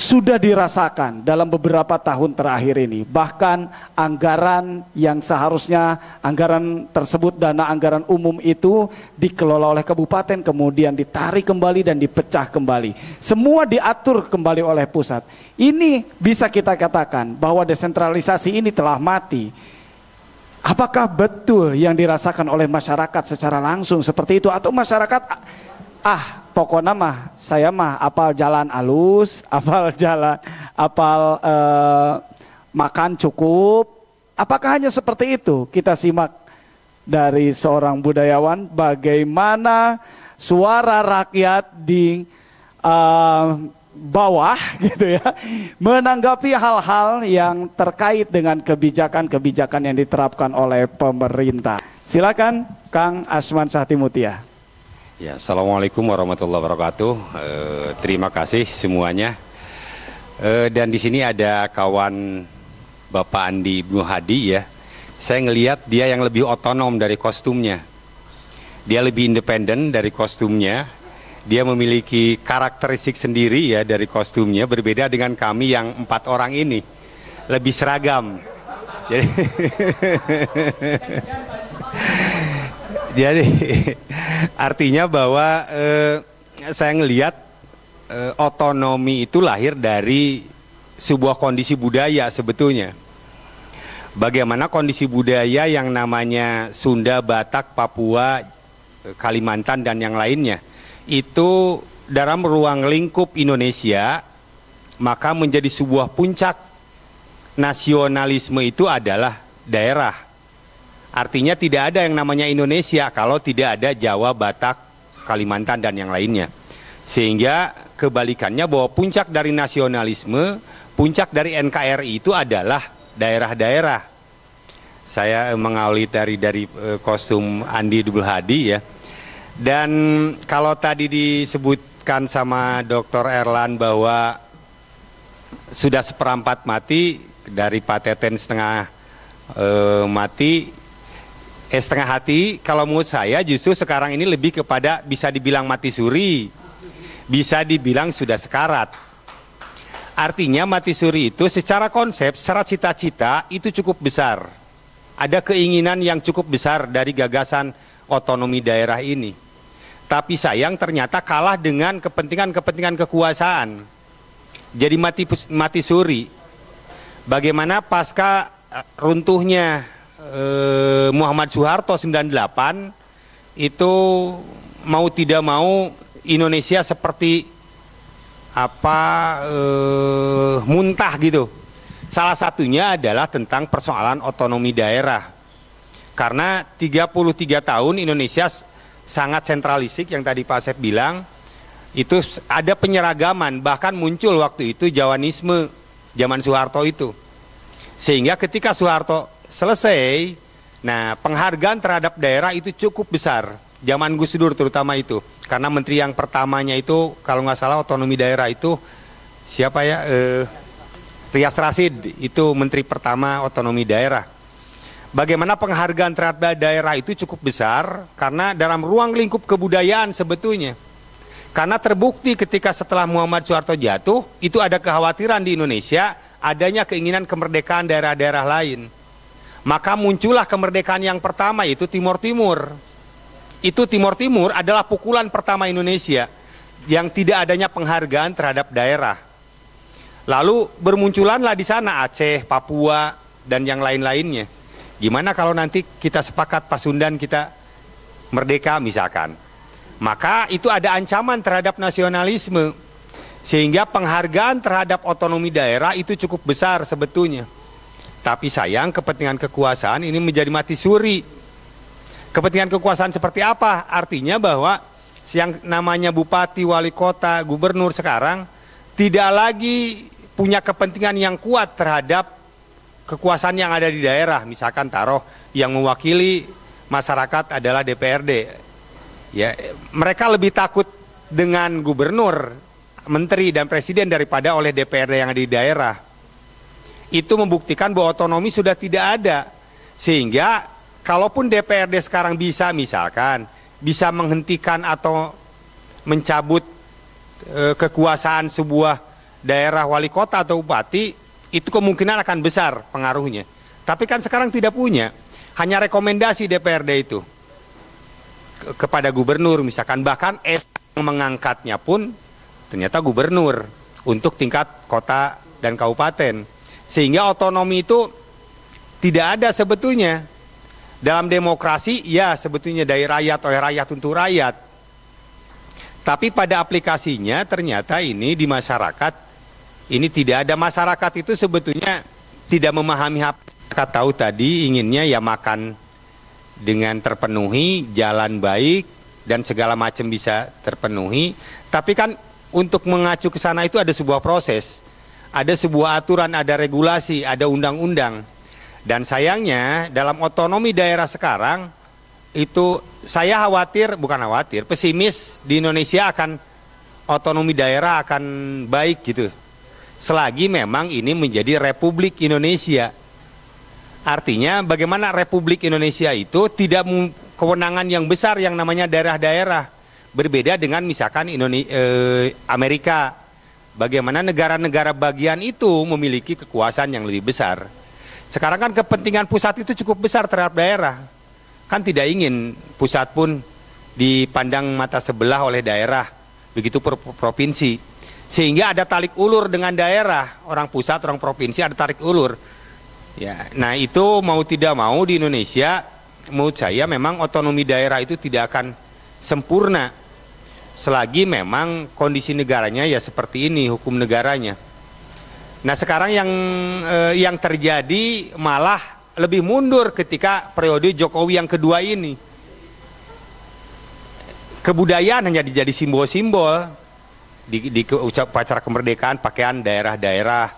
sudah dirasakan dalam beberapa tahun terakhir ini. Bahkan anggaran yang seharusnya anggaran tersebut, dana anggaran umum itu dikelola oleh kabupaten, kemudian ditarik kembali dan dipecah kembali. Semua diatur kembali oleh pusat. Ini bisa kita katakan bahwa desentralisasi ini telah mati. Apakah betul yang dirasakan oleh masyarakat secara langsung seperti itu, atau masyarakat pokoknya mah saya mah apal jalan alus, apal makan cukup. Apakah hanya seperti itu? Kita simak dari seorang budayawan bagaimana suara rakyat di bawah gitu ya, menanggapi hal-hal yang terkait dengan kebijakan-kebijakan yang diterapkan oleh pemerintah. Silakan Kang Asman Sahtimutia.
Ya, assalamualaikum warahmatullahi wabarakatuh. Terima kasih semuanya. Dan di sini ada kawan Bapak Andi Ibnu Hadi ya. Saya ngelihat dia yang lebih otonom dari kostumnya. Dia lebih independen dari kostumnya. Dia memiliki karakteristik sendiri ya dari kostumnya, berbeda dengan kami yang 4 orang ini. Lebih seragam. Jadi artinya bahwa saya ngelihat otonomi itu lahir dari sebuah kondisi budaya sebetulnya. Bagaimana kondisi budaya yang namanya Sunda, Batak, Papua, Kalimantan dan yang lainnya itu dalam ruang lingkup Indonesia maka menjadi sebuah puncak nasionalisme itu adalah daerah. Artinya tidak ada yang namanya Indonesia kalau tidak ada Jawa, Batak, Kalimantan dan yang lainnya. Sehingga kebalikannya bahwa puncak dari nasionalisme, puncak dari NKRI itu adalah daerah-daerah. Saya mengawali dari kostum Andi Dubul Hadi ya. Dan kalau tadi disebutkan sama Dr. Erlan bahwa sudah seperempat mati, dari Pak Teten setengah mati, setengah hati, kalau menurut saya justru sekarang ini lebih kepada bisa dibilang mati suri, bisa dibilang sudah sekarat. Artinya mati suri itu secara konsep, secara cita-cita itu cukup besar. Ada keinginan yang cukup besar dari gagasan otonomi daerah ini. Tapi sayang ternyata kalah dengan kepentingan-kepentingan kekuasaan. Jadi mati suri. Bagaimana pasca runtuhnya Muhammad Soeharto 98 itu mau tidak mau Indonesia seperti muntah gitu. Salah satunya adalah tentang persoalan otonomi daerah. Karena 33 tahun Indonesia sangat sentralistik yang tadi Pak Asep bilang, itu ada penyeragaman, bahkan muncul waktu itu Jawanisme zaman Soeharto itu. Sehingga ketika Soeharto selesai, nah penghargaan terhadap daerah itu cukup besar. Zaman Gus Dur terutama itu. Karena menteri yang pertamanya itu kalau nggak salah otonomi daerah itu siapa ya? Rias Rasid itu menteri pertama otonomi daerah. Bagaimana penghargaan terhadap daerah itu cukup besar karena dalam ruang lingkup kebudayaan sebetulnya. Karena terbukti ketika setelah Muhammad Soeharto jatuh, itu ada kekhawatiran di Indonesia adanya keinginan kemerdekaan daerah-daerah lain. Maka muncullah kemerdekaan yang pertama yaitu Timur Timur. Itu Timur Timur adalah pukulan pertama Indonesia yang tidak adanya penghargaan terhadap daerah. Lalu bermunculanlah di sana Aceh, Papua, dan yang lain-lainnya. Gimana kalau nanti kita sepakat Pasundan kita merdeka misalkan. Maka itu ada ancaman terhadap nasionalisme. Sehingga penghargaan terhadap otonomi daerah itu cukup besar sebetulnya. Tapi sayang kepentingan kekuasaan ini menjadi mati suri. Kepentingan kekuasaan seperti apa? Artinya bahwa yang namanya bupati, wali kota, gubernur sekarang tidak lagi punya kepentingan yang kuat terhadap kekuasaan yang ada di daerah. Misalkan taruh yang mewakili masyarakat adalah DPRD. Ya, mereka lebih takut dengan gubernur, menteri dan presiden daripada oleh DPRD yang ada di daerah. Itu membuktikan bahwa otonomi sudah tidak ada. Sehingga kalaupun DPRD sekarang bisa misalkan bisa menghentikan atau mencabut kekuasaan sebuah daerah wali kota atau bupati, itu kemungkinan akan besar pengaruhnya. Tapi kan sekarang tidak punya, hanya rekomendasi DPRD itu kepada gubernur misalkan, bahkan yang mengangkatnya pun ternyata gubernur untuk tingkat kota dan kabupaten. Sehingga otonomi itu tidak ada sebetulnya. Dalam demokrasi ya sebetulnya dari rakyat oleh rakyat untuk rakyat. Tapi pada aplikasinya ternyata ini di masyarakat ini tidak ada. Masyarakat itu sebetulnya tidak memahami apa. Tahu tadi inginnya ya makan dengan terpenuhi, jalan baik dan segala macam bisa terpenuhi. Tapi kan untuk mengacu ke sana itu ada sebuah proses, ada sebuah aturan, ada regulasi, ada undang-undang. Dan sayangnya dalam otonomi daerah sekarang itu saya khawatir, bukan khawatir, pesimis di Indonesia akan otonomi daerah akan baik gitu. Selagi memang ini menjadi Republik Indonesia. Artinya bagaimana Republik Indonesia itu tidak kewenangan yang besar yang namanya daerah-daerah. Berbeda dengan misalkan Amerika. Bagaimana negara-negara bagian itu memiliki kekuasaan yang lebih besar. Sekarang kan kepentingan pusat itu cukup besar terhadap daerah. Kan tidak ingin pusat pun dipandang mata sebelah oleh daerah. Begitu provinsi. Sehingga ada tarik ulur dengan daerah, orang pusat, orang provinsi ada tarik ulur. Ya, nah itu mau tidak mau di Indonesia, menurut saya memang otonomi daerah itu tidak akan sempurna selagi memang kondisi negaranya ya seperti ini, hukum negaranya. Nah sekarang yang terjadi malah lebih mundur ketika periode Jokowi yang kedua ini. Kebudayaan hanya jadi simbol-simbol di upacara kemerdekaan, pakaian daerah-daerah.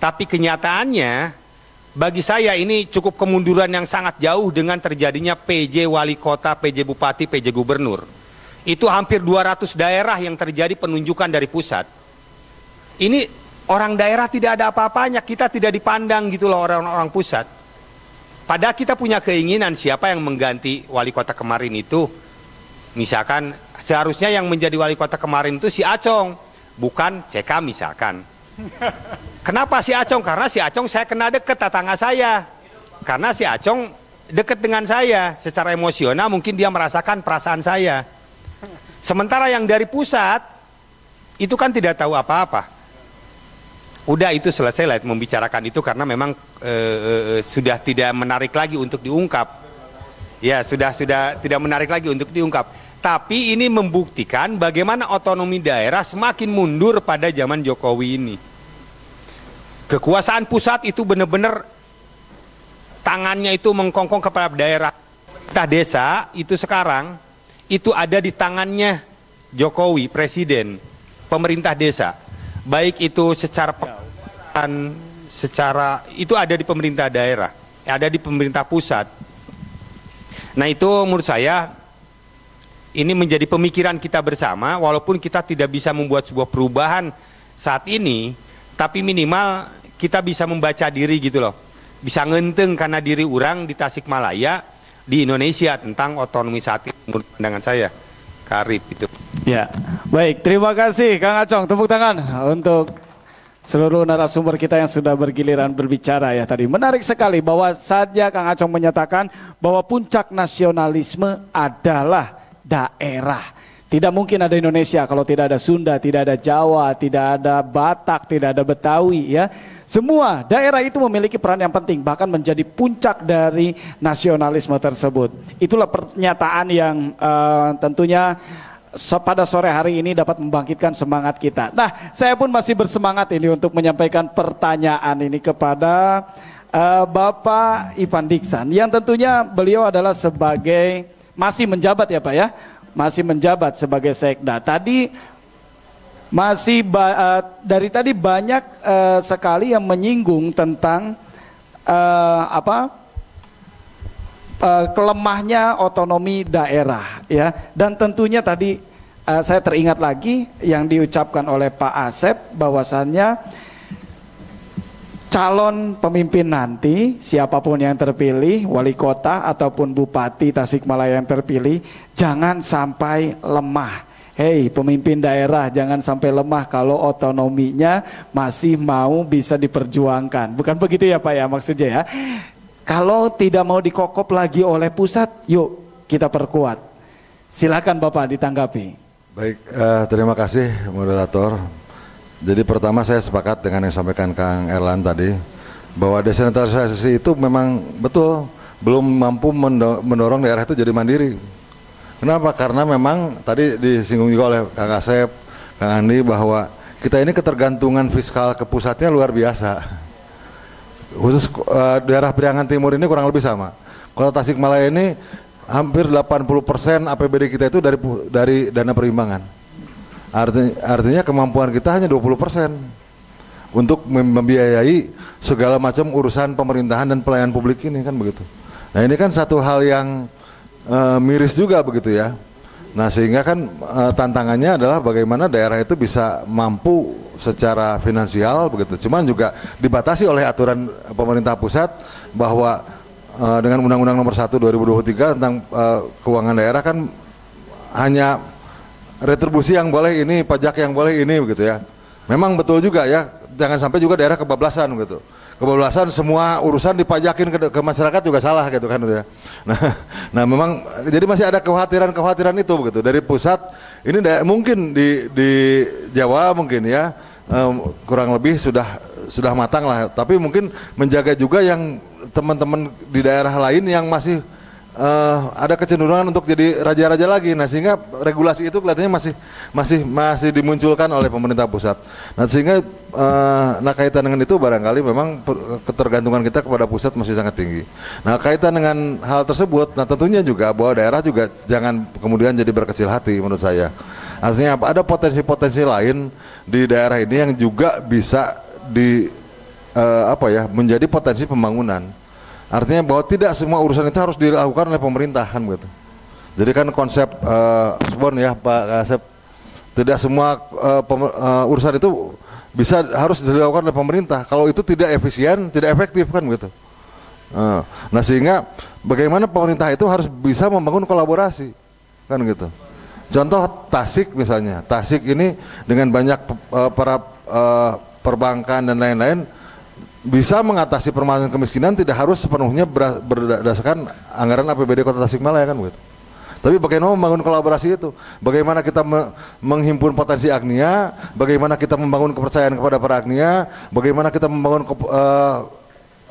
Tapi kenyataannya bagi saya ini cukup kemunduran yang sangat jauh dengan terjadinya PJ wali kota, PJ bupati, PJ gubernur. Itu hampir 200 daerah yang terjadi penunjukan dari pusat. Ini orang daerah tidak ada apa-apanya, kita tidak dipandang gitu loh orang-orang pusat. Padahal kita punya keinginan siapa yang mengganti wali kota kemarin itu. Misalkan seharusnya yang menjadi wali kota kemarin itu si Acong, bukan CK misalkan. Kenapa si Acong? Karena si Acong saya kena deket tetangga saya. Karena si Acong deket dengan saya, secara emosional mungkin dia merasakan perasaan saya. Sementara yang dari pusat itu kan tidak tahu apa-apa. Udah itu selesai lah membicarakan itu karena memang sudah tidak menarik lagi untuk diungkap. Ya sudah tidak menarik lagi untuk diungkap. Tapi ini membuktikan bagaimana otonomi daerah semakin mundur pada zaman Jokowi ini. Kekuasaan pusat itu benar-benar tangannya itu mengkongkong kepada daerah. Pemerintah desa itu sekarang itu ada di tangannya Jokowi, presiden, pemerintah desa. Baik itu secara pengelolaan, secara itu ada di pemerintah daerah, ada di pemerintah pusat. Nah itu menurut saya ini menjadi pemikiran kita bersama, walaupun kita tidak bisa membuat sebuah perubahan saat ini, tapi minimal kita bisa membaca diri gitu loh. Bisa ngenteng karena diri orang di Tasikmalaya, di Indonesia tentang otonomi saat ini menurut pandangan saya. Karib itu.
Ya, baik, terima kasih Kang Acong, tepuk tangan untuk seluruh narasumber kita yang sudah bergiliran berbicara ya tadi. Menarik sekali bahwa saja Kang Acong menyatakan bahwa puncak nasionalisme adalah daerah. Tidak mungkin ada Indonesia kalau tidak ada Sunda, tidak ada Jawa, tidak ada Batak, tidak ada Betawi ya. Semua daerah itu memiliki peran yang penting, bahkan menjadi puncak dari nasionalisme tersebut. Itulah pernyataan yang tentunya pada sore hari ini dapat membangkitkan semangat kita. Nah, saya pun masih bersemangat ini untuk menyampaikan pertanyaan ini kepada Bapak Ivan Diksan, yang tentunya beliau adalah sebagai masih menjabat ya Pak ya, masih menjabat sebagai Sekda. Tadi dari tadi banyak sekali yang menyinggung tentang kelemahnya otonomi daerah ya, dan tentunya tadi saya teringat lagi yang diucapkan oleh Pak Asep bahwasannya calon pemimpin nanti siapapun yang terpilih, wali kota ataupun bupati Tasikmalaya yang terpilih, jangan sampai lemah. Hei pemimpin daerah, jangan sampai lemah kalau otonominya masih mau bisa diperjuangkan. Bukan begitu ya Pak ya maksudnya ya. Kalau tidak mau dikokop lagi oleh pusat, yuk kita perkuat. Silakan Bapak ditanggapi.
Baik, terima kasih moderator. Jadi pertama saya sepakat dengan yang disampaikan Kang Erlan tadi, bahwa desentralisasi itu memang betul belum mampu mendorong daerah itu jadi mandiri. Kenapa? Karena memang tadi disinggung juga oleh Kang Asep, Kang Andi, bahwa kita ini ketergantungan fiskal ke pusatnya luar biasa. Khusus daerah Priangan Timur ini kurang lebih sama. Kota Tasikmalaya ini hampir 80% APBD kita itu dari dana perimbangan. Artinya kemampuan kita hanya 20% untuk membiayai segala macam urusan pemerintahan dan pelayanan publik ini, kan begitu. Nah ini kan satu hal yang miris juga begitu ya. Nah sehingga kan tantangannya adalah bagaimana daerah itu bisa mampu secara finansial begitu. Cuman juga dibatasi oleh aturan pemerintah pusat bahwa dengan Undang-Undang Nomor 1 2023 tentang keuangan daerah kan hanya retribusi yang boleh ini, pajak yang boleh ini begitu ya. Memang betul juga ya, jangan sampai juga daerah kebablasan gitu. Kebablasan semua urusan dipajakin ke masyarakat juga salah gitu kan gitu ya. Nah memang jadi masih ada kekhawatiran itu begitu. Dari pusat ini mungkin di Jawa mungkin ya kurang lebih sudah matang lah, tapi mungkin menjaga juga yang teman-teman di daerah lain yang masih ada kecenderungan untuk jadi raja-raja lagi. Nah, sehingga regulasi itu kelihatannya masih dimunculkan oleh pemerintah pusat. Nah, sehingga nah kaitan dengan itu barangkali memang ketergantungan kita kepada pusat masih sangat tinggi. Nah, kaitan dengan hal tersebut, nah tentunya juga bahwa daerah juga jangan kemudian jadi berkecil hati menurut saya. Artinya ada potensi-potensi lain di daerah ini yang juga bisa menjadi potensi pembangunan. Artinya bahwa tidak semua urusan itu harus dilakukan oleh pemerintah kan begitu. Jadi kan konsep Subon ya Pak Kasep, tidak semua urusan itu harus dilakukan oleh pemerintah. Kalau itu tidak efisien, tidak efektif kan begitu. Nah sehingga bagaimana pemerintah itu harus bisa membangun kolaborasi kan gitu. Contoh Tasik misalnya, Tasik ini dengan banyak para perbankan dan lain-lain bisa mengatasi permasalahan kemiskinan tidak harus sepenuhnya berdasarkan anggaran APBD Kota Tasikmalaya kan begitu. Tapi bagaimana membangun kolaborasi itu? Bagaimana kita menghimpun potensi agnia? Bagaimana kita membangun kepercayaan kepada para agnia? Bagaimana kita membangun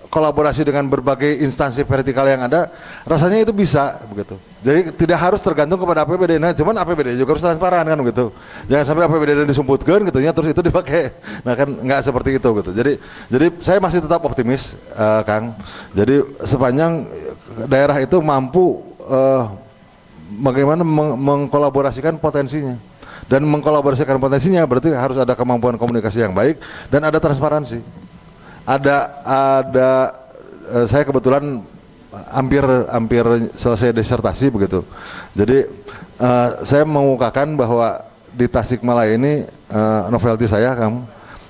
kolaborasi dengan berbagai instansi vertikal yang ada? Rasanya itu bisa begitu. Jadi tidak harus tergantung kepada APBD. Nah, cuman APBD juga harus transparan kan begitu. Jangan sampai APBD disumputkan gitu ya terus itu dipakai. Nah, kan nggak seperti itu gitu. Jadi saya masih tetap optimis, Kang. Jadi sepanjang daerah itu mampu bagaimana mengkolaborasikan potensinya. Dan mengkolaborasikan potensinya berarti harus ada kemampuan komunikasi yang baik dan ada transparansi. Saya kebetulan hampir selesai disertasi begitu. Jadi saya mengukakan bahwa di Tasikmalaya ini novelty saya kamu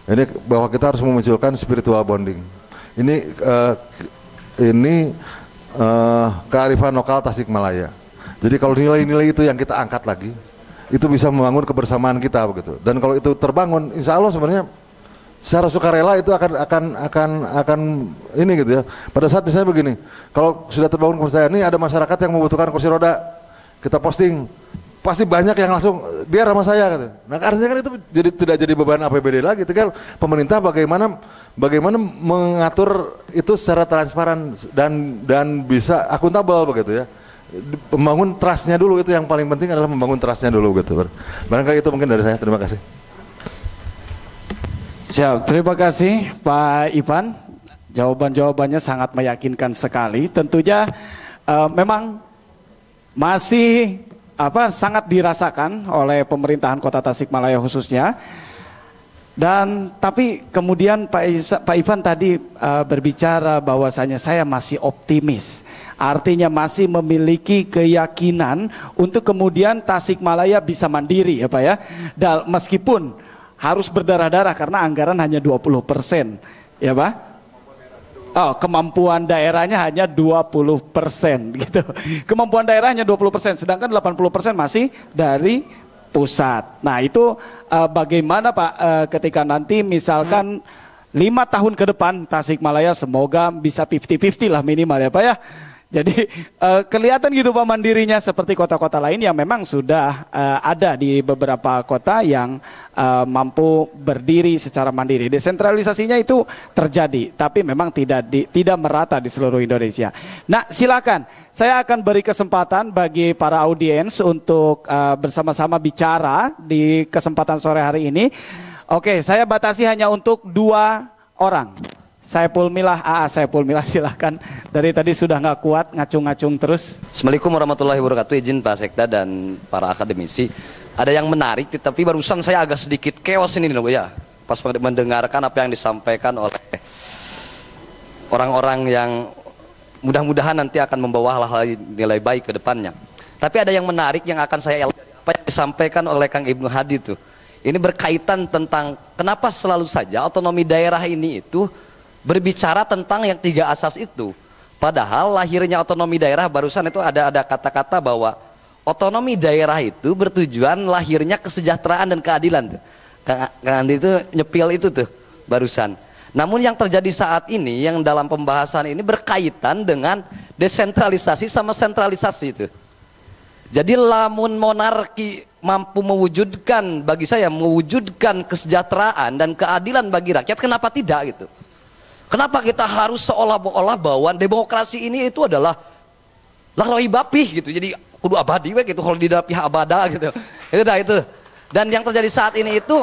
ini bahwa kita harus memunculkan spiritual bonding. Ini kearifan lokal Tasikmalaya. Jadi kalau nilai-nilai itu yang kita angkat lagi, itu bisa membangun kebersamaan kita begitu. Dan kalau itu terbangun, insya Allah sebenarnya secara sukarela itu akan ini gitu ya. Pada saat misalnya begini, kalau sudah terbangun kepercayaan ini ada masyarakat yang membutuhkan kursi roda, kita posting, pasti banyak yang langsung biar sama saya gitu. Nah artinya kan itu tidak jadi beban APBD lagi. Tinggal pemerintah bagaimana mengatur itu secara transparan dan bisa akuntabel begitu ya. Membangun trustnya dulu, itu yang paling penting adalah membangun trustnya dulu gitu. Barangkali itu mungkin dari saya. Terima kasih.
Siap, terima kasih Pak Ivan. Jawaban-jawabannya sangat meyakinkan sekali. Tentunya memang masih sangat dirasakan oleh pemerintahan Kota Tasikmalaya khususnya. Dan tapi kemudian Pak Ivan tadi berbicara bahwasanya saya masih optimis. Artinya masih memiliki keyakinan untuk kemudian Tasikmalaya bisa mandiri ya Pak ya. Dan meskipun harus berdarah-darah karena anggaran hanya 20%, ya Pak? Oh, kemampuan daerahnya hanya 20% gitu. Kemampuan daerahnya 20%, sedangkan 80% masih dari pusat. Nah itu bagaimana Pak ketika nanti misalkan 5 tahun ke depan Tasikmalaya semoga bisa 50-50 lah minimal ya Pak ya. Jadi kelihatan gitu Pak mandirinya seperti kota-kota lain yang memang sudah ada di beberapa kota yang mampu berdiri secara mandiri. Desentralisasinya itu terjadi, tapi memang tidak merata di seluruh Indonesia. Nah silakan, saya akan beri kesempatan bagi para audiens untuk bersama-sama bicara di kesempatan sore hari ini. Oke, saya batasi hanya untuk 2 orang. Saiful Milah, Saiful Milah silahkan. Dari tadi sudah nggak kuat, ngacung-ngacung terus.
Assalamualaikum warahmatullahi wabarakatuh. Izin Pak Sekda dan para akademisi. Ada yang menarik, tapi barusan saya agak sedikit chaos ini ya. Pas mendengarkan apa yang disampaikan oleh orang-orang yang mudah-mudahan nanti akan membawa hal-hal nilai baik ke depannya. Tapi ada yang menarik yang akan saya apa yang disampaikan oleh Kang Ibnu Hadi itu. Ini berkaitan tentang kenapa selalu saja otonomi daerah ini itu berbicara tentang yang 3 asas itu. Padahal lahirnya otonomi daerah barusan itu ada kata-kata bahwa otonomi daerah itu bertujuan lahirnya kesejahteraan dan keadilan tuh. Kang Andi itu nyepil itu tuh barusan. Namun yang terjadi saat ini yang dalam pembahasan ini berkaitan dengan desentralisasi sama sentralisasi itu. Jadi lamun monarki mampu mewujudkan, bagi saya mewujudkan kesejahteraan dan keadilan bagi rakyat, kenapa tidak gitu? Kenapa kita harus seolah-olah bahwa demokrasi ini itu adalah lah rohi bapih gitu, jadi kudu abadi we gitu kalau di dalam pihak abada gitu. Itu. Dan yang terjadi saat ini itu,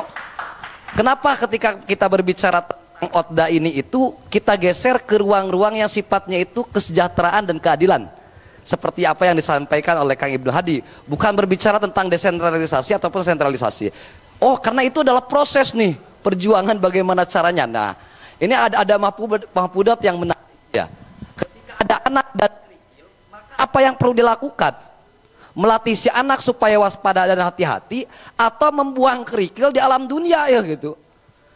kenapa ketika kita berbicara tentang Otda ini itu kita geser ke ruang-ruang yang sifatnya itu kesejahteraan dan keadilan. Seperti apa yang disampaikan oleh Kang Ibnu Hadi, bukan berbicara tentang desentralisasi ataupun sentralisasi. Oh, karena itu adalah proses nih, perjuangan bagaimana caranya. Nah, ini ada Mahfudat yang menarik ya. Ketika ada anak dan kerikil, maka apa yang perlu dilakukan? Melatih si anak supaya waspada dan hati-hati, atau membuang kerikil di alam dunia ya gitu.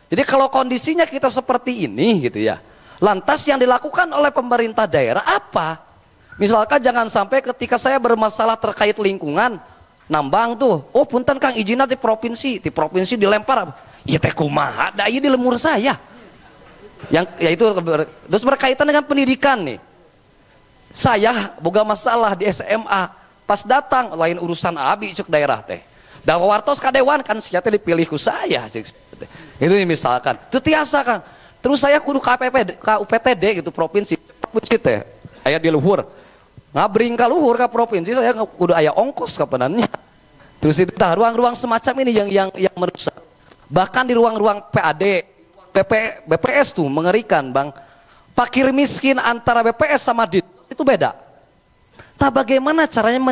Jadi kalau kondisinya kita seperti ini gitu ya, lantas yang dilakukan oleh pemerintah daerah apa? Misalkan jangan sampai ketika saya bermasalah terkait lingkungan, nambang tuh, oh punten Kang izinnya di provinsi dilempar, ya teh kumaha, da ieu di lemur saya. Yang ya itu terus berkaitan dengan pendidikan nih. Saya boga masalah di SMA, pas datang lain urusan abi cek daerah teh. Da wartos kadewan kan sia teh dipilih ku saya cek. Itu misalkan, teu tiasa Kang. Terus saya kudu ke UPTD gitu provinsi teh. Aya di luhur. Ngabring ka luhur ka provinsi saya kudu aya ongkos kapanannya. Terus itu ruang-ruang semacam ini yang merusak. Bahkan di ruang-ruang PAD, BPS tuh mengerikan Bang. Fakir miskin antara BPS sama DIT itu beda. Nah bagaimana caranya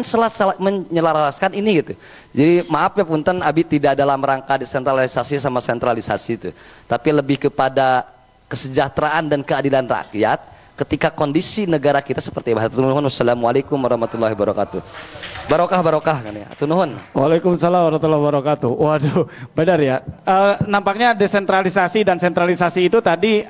menyelaraskan ini gitu. Jadi maaf ya punten Abi tidak dalam rangka desentralisasi sama sentralisasi itu. Tapi lebih kepada kesejahteraan dan keadilan rakyat. Ketika kondisi negara kita seperti itu. Wassalamualaikum warahmatullahi wabarakatuh. Barokah kan ya. Nuhun.
Waalaikumsalam warahmatullahi wabarakatuh. Waduh, benar ya. Nampaknya desentralisasi dan sentralisasi itu tadi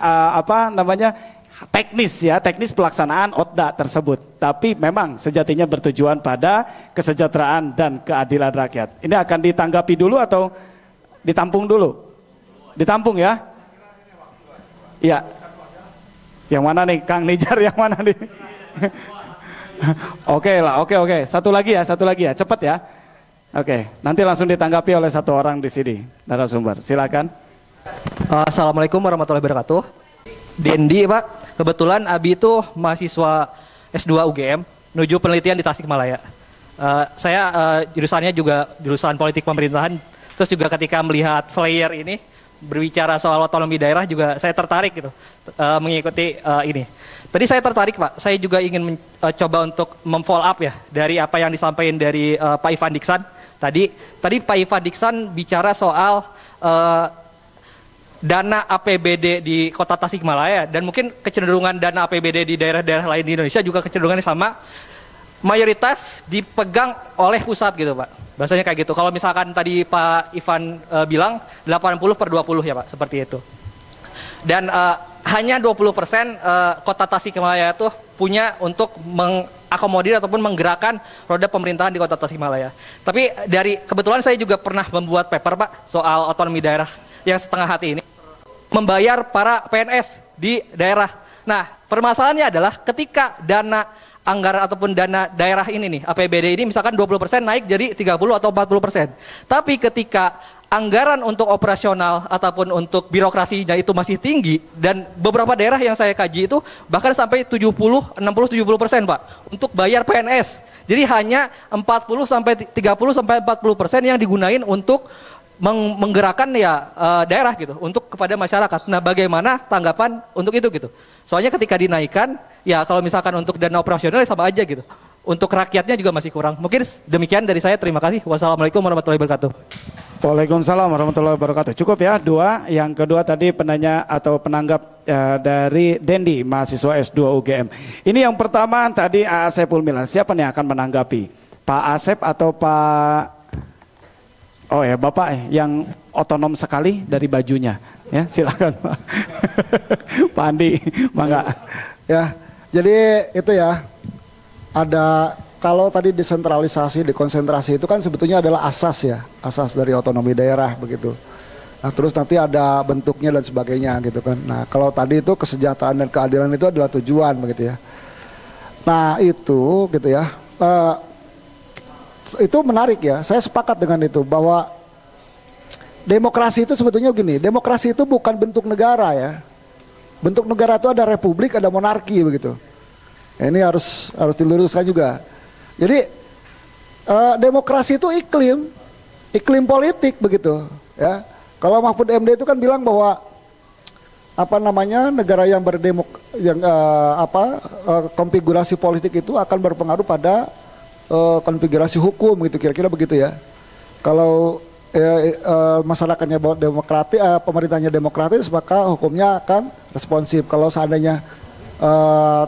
teknis pelaksanaan Otda tersebut. Tapi memang sejatinya bertujuan pada kesejahteraan dan keadilan rakyat. Ini akan ditanggapi dulu atau ditampung dulu? Ditampung ya? Iya. Yang mana nih Kang Nijar, yang mana nih? Oke. Satu lagi ya, cepet ya. Oke, nanti langsung ditanggapi oleh satu orang di sini, narasumber. Silakan.
Assalamualaikum warahmatullahi wabarakatuh. Dendi Pak, kebetulan Abi itu mahasiswa S2 UGM menuju penelitian di Tasikmalaya. Saya jurusannya juga jurusan politik pemerintahan. Terus juga ketika melihat flyer ini berbicara soal otonomi daerah juga saya tertarik gitu mengikuti ini. Tadi saya tertarik Pak, saya juga ingin coba untuk memfollow up ya dari apa yang disampaikan dari Pak Ivan Diksan tadi Pak Ivan Diksan bicara soal dana APBD di Kota Tasikmalaya dan mungkin kecenderungan dana APBD di daerah-daerah lain di Indonesia juga kecenderungannya sama, mayoritas dipegang oleh pusat gitu Pak. Bahasanya kayak gitu. Kalau misalkan tadi Pak Ivan bilang 80/20 ya Pak, seperti itu. Dan hanya 20% Kota Tasikmalaya itu punya untuk mengakomodir ataupun menggerakkan roda pemerintahan di Kota Tasikmalaya. Tapi dari kebetulan saya juga pernah membuat paper Pak soal otonomi daerah yang setengah hati ini, membayar para PNS di daerah. Nah, permasalahannya adalah ketika dana anggaran ataupun dana daerah ini nih, APBD ini misalkan 20% naik jadi 30 atau 40%. Tapi ketika anggaran untuk operasional ataupun untuk birokrasinya itu masih tinggi dan beberapa daerah yang saya kaji itu bahkan sampai 60-70% Pak untuk bayar PNS. Jadi hanya 30-40% yang digunain untuk menggerakkan ya daerah gitu untuk kepada masyarakat. Nah, bagaimana tanggapan untuk itu gitu? Soalnya ketika dinaikkan ya kalau misalkan untuk dana operasional ya sama aja gitu. Untuk rakyatnya juga masih kurang. Mungkin demikian dari saya. Terima kasih. Wassalamualaikum warahmatullahi wabarakatuh.
Waalaikumsalam warahmatullahi wabarakatuh. Cukup ya dua. Yang kedua tadi penanya atau penanggap dari Dendi, mahasiswa S2 UGM. Ini yang pertama tadi Asep Ulmilan. Siapa nih yang akan menanggapi? Pak Asep atau Pak... Oh ya Bapak yang otonom sekali dari bajunya. Ya silakan Pak. Pak Andi, mangga.
Ya, jadi itu ya. Ada kalau tadi desentralisasi, dekonsentrasi itu kan sebetulnya adalah asas ya, asas dari otonomi daerah begitu. Nah, terus nanti ada bentuknya dan sebagainya gitu kan. Nah, kalau tadi itu kesejahteraan dan keadilan itu adalah tujuan begitu ya. Nah, itu gitu ya. Itu menarik ya. Saya sepakat dengan itu bahwa demokrasi itu sebetulnya begini, demokrasi itu bukan bentuk negara ya. Bentuk negara itu ada republik, ada monarki begitu. Ini harus diluruskan juga. Jadi demokrasi itu iklim politik begitu ya. Kalau Mahfud MD itu kan bilang bahwa negara yang konfigurasi politik itu akan berpengaruh pada konfigurasi hukum gitu, kira-kira begitu ya. Kalau masyarakatnya demokratis, pemerintahnya demokratis, maka hukumnya akan responsif. Kalau seandainya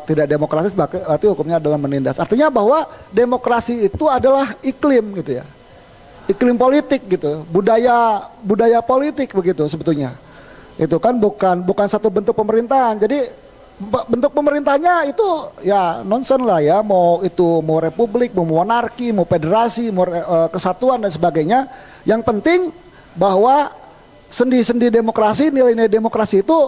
tidak demokratis, berarti hukumnya adalah menindas. Artinya bahwa demokrasi itu adalah iklim gitu ya, iklim politik gitu, budaya politik begitu sebetulnya. Itu kan bukan satu bentuk pemerintahan. Jadi bentuk pemerintahnya itu ya nonsen lah ya, mau republik, mau monarki, mau federasi, mau kesatuan dan sebagainya. Yang penting bahwa sendi-sendi demokrasi, nilai-nilai demokrasi itu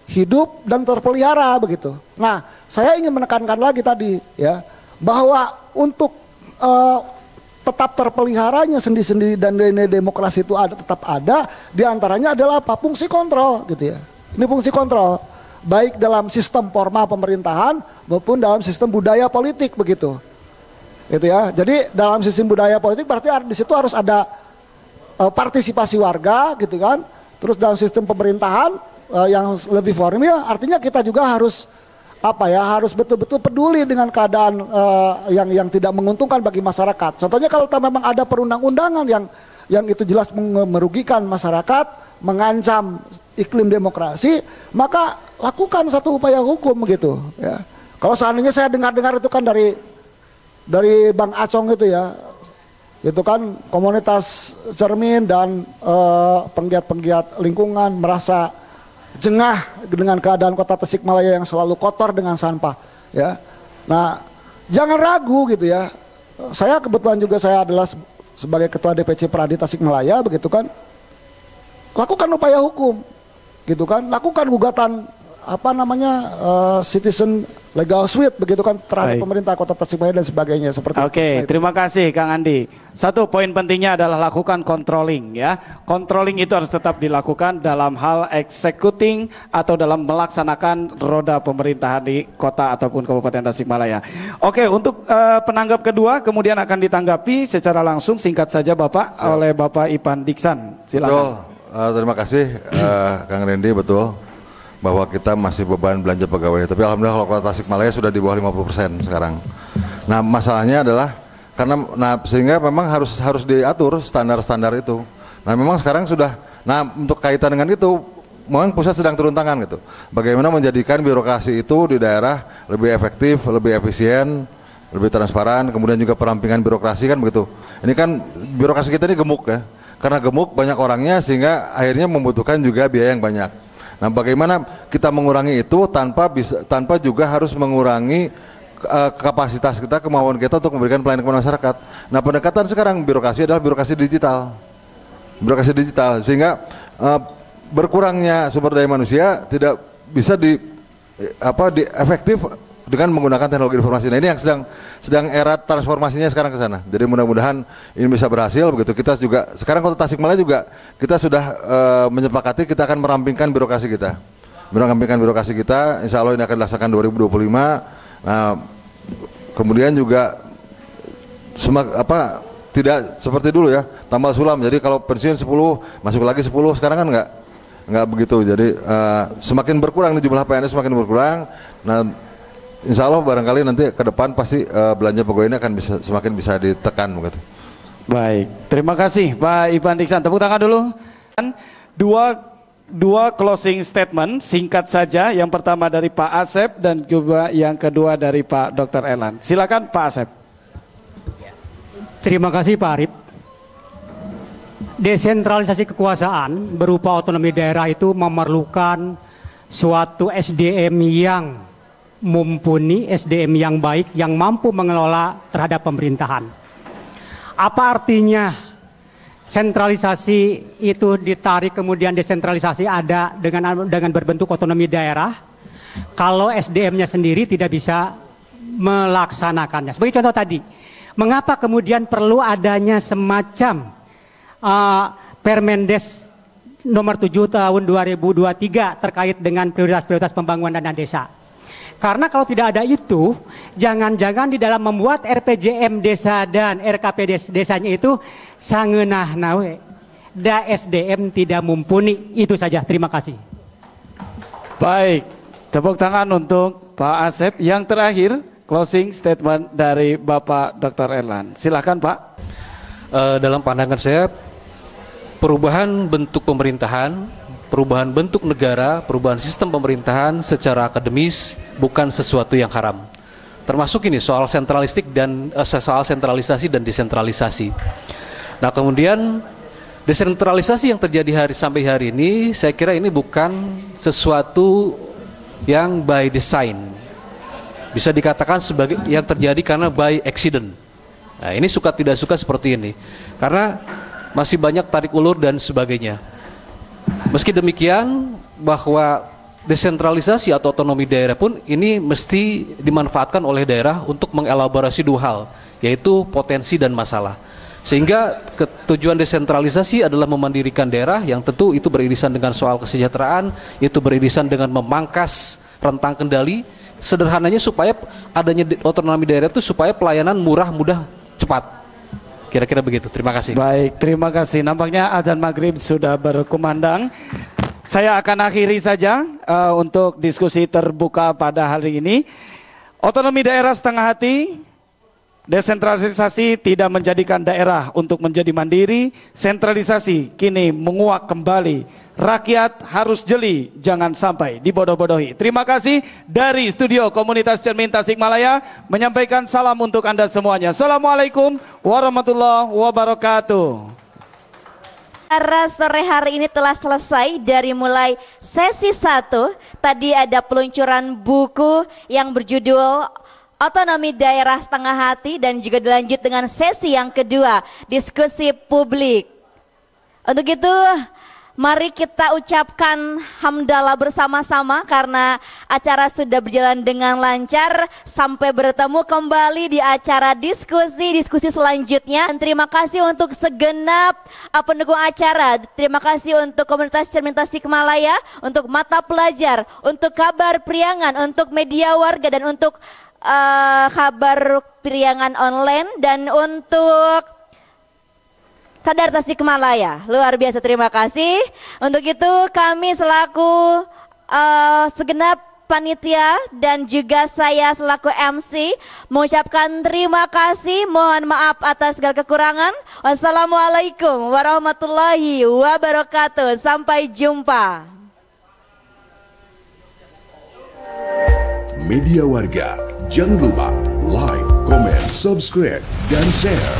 hidup dan terpelihara begitu. Nah, saya ingin menekankan lagi tadi ya, bahwa untuk tetap terpeliharanya sendi-sendi dan nilai demokrasi itu tetap ada, diantaranya adalah apa? Fungsi kontrol gitu ya. Ini fungsi kontrol, baik dalam sistem formal pemerintahan maupun dalam sistem budaya politik begitu. Gitu ya. Jadi dalam sistem budaya politik berarti di situ harus ada partisipasi warga gitu kan. Terus dalam sistem pemerintahan yang lebih formal, artinya kita juga harus harus betul-betul peduli dengan keadaan yang tidak menguntungkan bagi masyarakat. Contohnya kalau memang ada perundang-undangan yang itu jelas merugikan masyarakat, mengancam iklim demokrasi, maka lakukan satu upaya hukum gitu ya. Kalau seandainya saya dengar-dengar itu kan dari Bang Acong itu ya, itu kan komunitas cermin dan penggiat-penggiat lingkungan merasa jengah dengan keadaan kota Tasikmalaya yang selalu kotor dengan sampah ya. Nah, jangan ragu gitu ya. Saya kebetulan juga saya adalah sebagai ketua DPC Pradi Tasikmalaya begitu kan. Lakukan upaya hukum gitu kan. Lakukan gugatan citizen legal suit begitu kan terhadap pemerintah kota Tasikmalaya dan sebagainya seperti itu.
Oke, terima kasih Kang Andi. Satu poin pentingnya adalah lakukan controlling ya. Controlling itu harus tetap dilakukan dalam hal executing atau dalam melaksanakan roda pemerintahan di kota ataupun Kabupaten Tasikmalaya. Oke, untuk penanggap kedua kemudian akan ditanggapi secara langsung singkat saja Bapak oleh Bapak Ipan Diksan. Silakan.
Betul, terima kasih Kang Randy, betul bahwa kita masih beban belanja pegawai, tapi alhamdulillah kalau kota Tasikmalaya sudah di bawah 50% sekarang. Nah, masalahnya adalah sehingga memang harus diatur standar-standar itu. Nah, memang sekarang sudah, untuk kaitan dengan itu memang pusat sedang turun tangan gitu. Bagaimana menjadikan birokrasi itu di daerah lebih efektif, lebih efisien, lebih transparan, kemudian juga perampingan birokrasi kan begitu. Ini kan birokrasi kita ini gemuk ya. Karena gemuk banyak orangnya sehingga akhirnya membutuhkan juga biaya yang banyak. Nah, bagaimana kita mengurangi itu tanpa juga harus mengurangi kapasitas kita, kemauan kita untuk memberikan pelayanan kepada masyarakat. Nah, pendekatan sekarang birokrasi adalah birokrasi digital, sehingga berkurangnya sumber daya manusia tidak bisa efektif dengan menggunakan teknologi informasi. Nah, ini yang sedang era transformasinya sekarang ke sana. Jadi mudah-mudahan ini bisa berhasil begitu. Kita juga sekarang kota Tasikmalaya juga kita sudah menyepakati kita akan merampingkan birokrasi kita. Insya Allah ini akan dilaksanakan 2025. Nah, kemudian juga tidak seperti dulu ya, tambah sulam. Jadi kalau pensiun 10 masuk lagi 10, sekarang kan enggak begitu. Jadi semakin berkurang nih jumlah PNS, semakin berkurang. Nah, insya Allah barangkali nanti ke depan pasti belanja pegawai ini akan semakin bisa ditekan begitu.
Baik, terima kasih Pak Ipan Diksan. Tepuk tangan dulu. Dua closing statement singkat saja. Yang pertama dari Pak Asep dan juga yang kedua dari Pak Dr. Elan. Silakan Pak Asep.
Terima kasih Pak Arif. Desentralisasi kekuasaan berupa otonomi daerah itu memerlukan suatu SDM yang mumpuni, SDM yang baik, yang mampu mengelola terhadap pemerintahan. Apa artinya sentralisasi itu ditarik kemudian desentralisasi ada dengan berbentuk otonomi daerah kalau SDM-nya sendiri tidak bisa melaksanakannya? Sebagai contoh tadi, mengapa kemudian perlu adanya semacam Permendes nomor 7 tahun 2023 terkait dengan prioritas-prioritas pembangunan dana desa? Karena kalau tidak ada itu, jangan-jangan di dalam membuat RPJM desa dan RKP desanya itu sangeunah nawe. Da SDM tidak mumpuni. Itu saja. Terima kasih.
Baik, tepuk tangan untuk Pak Asep. Yang terakhir, closing statement dari Bapak Dr. Erlan. Silakan Pak.
Dalam pandangan saya, perubahan bentuk pemerintahan, perubahan bentuk negara, perubahan sistem pemerintahan secara akademis bukan sesuatu yang haram. Termasuk ini soal soal sentralisasi dan desentralisasi. Nah, kemudian desentralisasi yang terjadi sampai hari ini, saya kira ini bukan sesuatu yang by design. Bisa dikatakan sebagai yang terjadi karena by accident. Nah, ini suka tidak suka seperti ini. Karena masih banyak tarik ulur dan sebagainya. Meski demikian, bahwa desentralisasi atau otonomi daerah pun ini mesti dimanfaatkan oleh daerah untuk mengelaborasi dua hal, yaitu potensi dan masalah. Sehingga tujuan desentralisasi adalah memandirikan daerah yang tentu itu beririsan dengan soal kesejahteraan, itu beririsan dengan memangkas rentang kendali, sederhananya supaya adanya otonomi daerah itu supaya pelayanan murah, mudah, cepat. Kira-kira begitu. Terima kasih.
Baik, terima kasih. Nampaknya azan maghrib sudah berkumandang. Saya akan akhiri saja untuk diskusi terbuka pada hari ini. Otonomi daerah setengah hati, desentralisasi tidak menjadikan daerah untuk menjadi mandiri, sentralisasi kini menguak kembali. Rakyat harus jeli, jangan sampai dibodoh-bodohi. Terima kasih dari studio Komunitas Cermin Tasikmalaya menyampaikan salam untuk Anda semuanya. Assalamualaikum warahmatullahi wabarakatuh.
Sore hari ini telah selesai dari mulai sesi 1. Tadi ada peluncuran buku yang berjudul Otonomi Daerah Setengah Hati dan juga dilanjut dengan sesi yang kedua, diskusi publik. Untuk itu mari kita ucapkan hamdalah bersama-sama karena acara sudah berjalan dengan lancar. Sampai bertemu kembali di acara diskusi selanjutnya. Dan terima kasih untuk segenap pendukung acara. Terima kasih untuk Komunitas Cermin Tasikmalaya, untuk mata pelajar, untuk Kabar Priangan, untuk media warga, dan untuk Kabar Priangan online, dan untuk Sadar Tasikmalaya. Luar biasa, terima kasih. Untuk itu kami selaku segenap panitia dan juga saya selaku MC mengucapkan terima kasih. Mohon maaf atas segala kekurangan. Wassalamualaikum warahmatullahi wabarakatuh. Sampai jumpa.
Media Warga, jangan lupa like, comment, subscribe, dan share.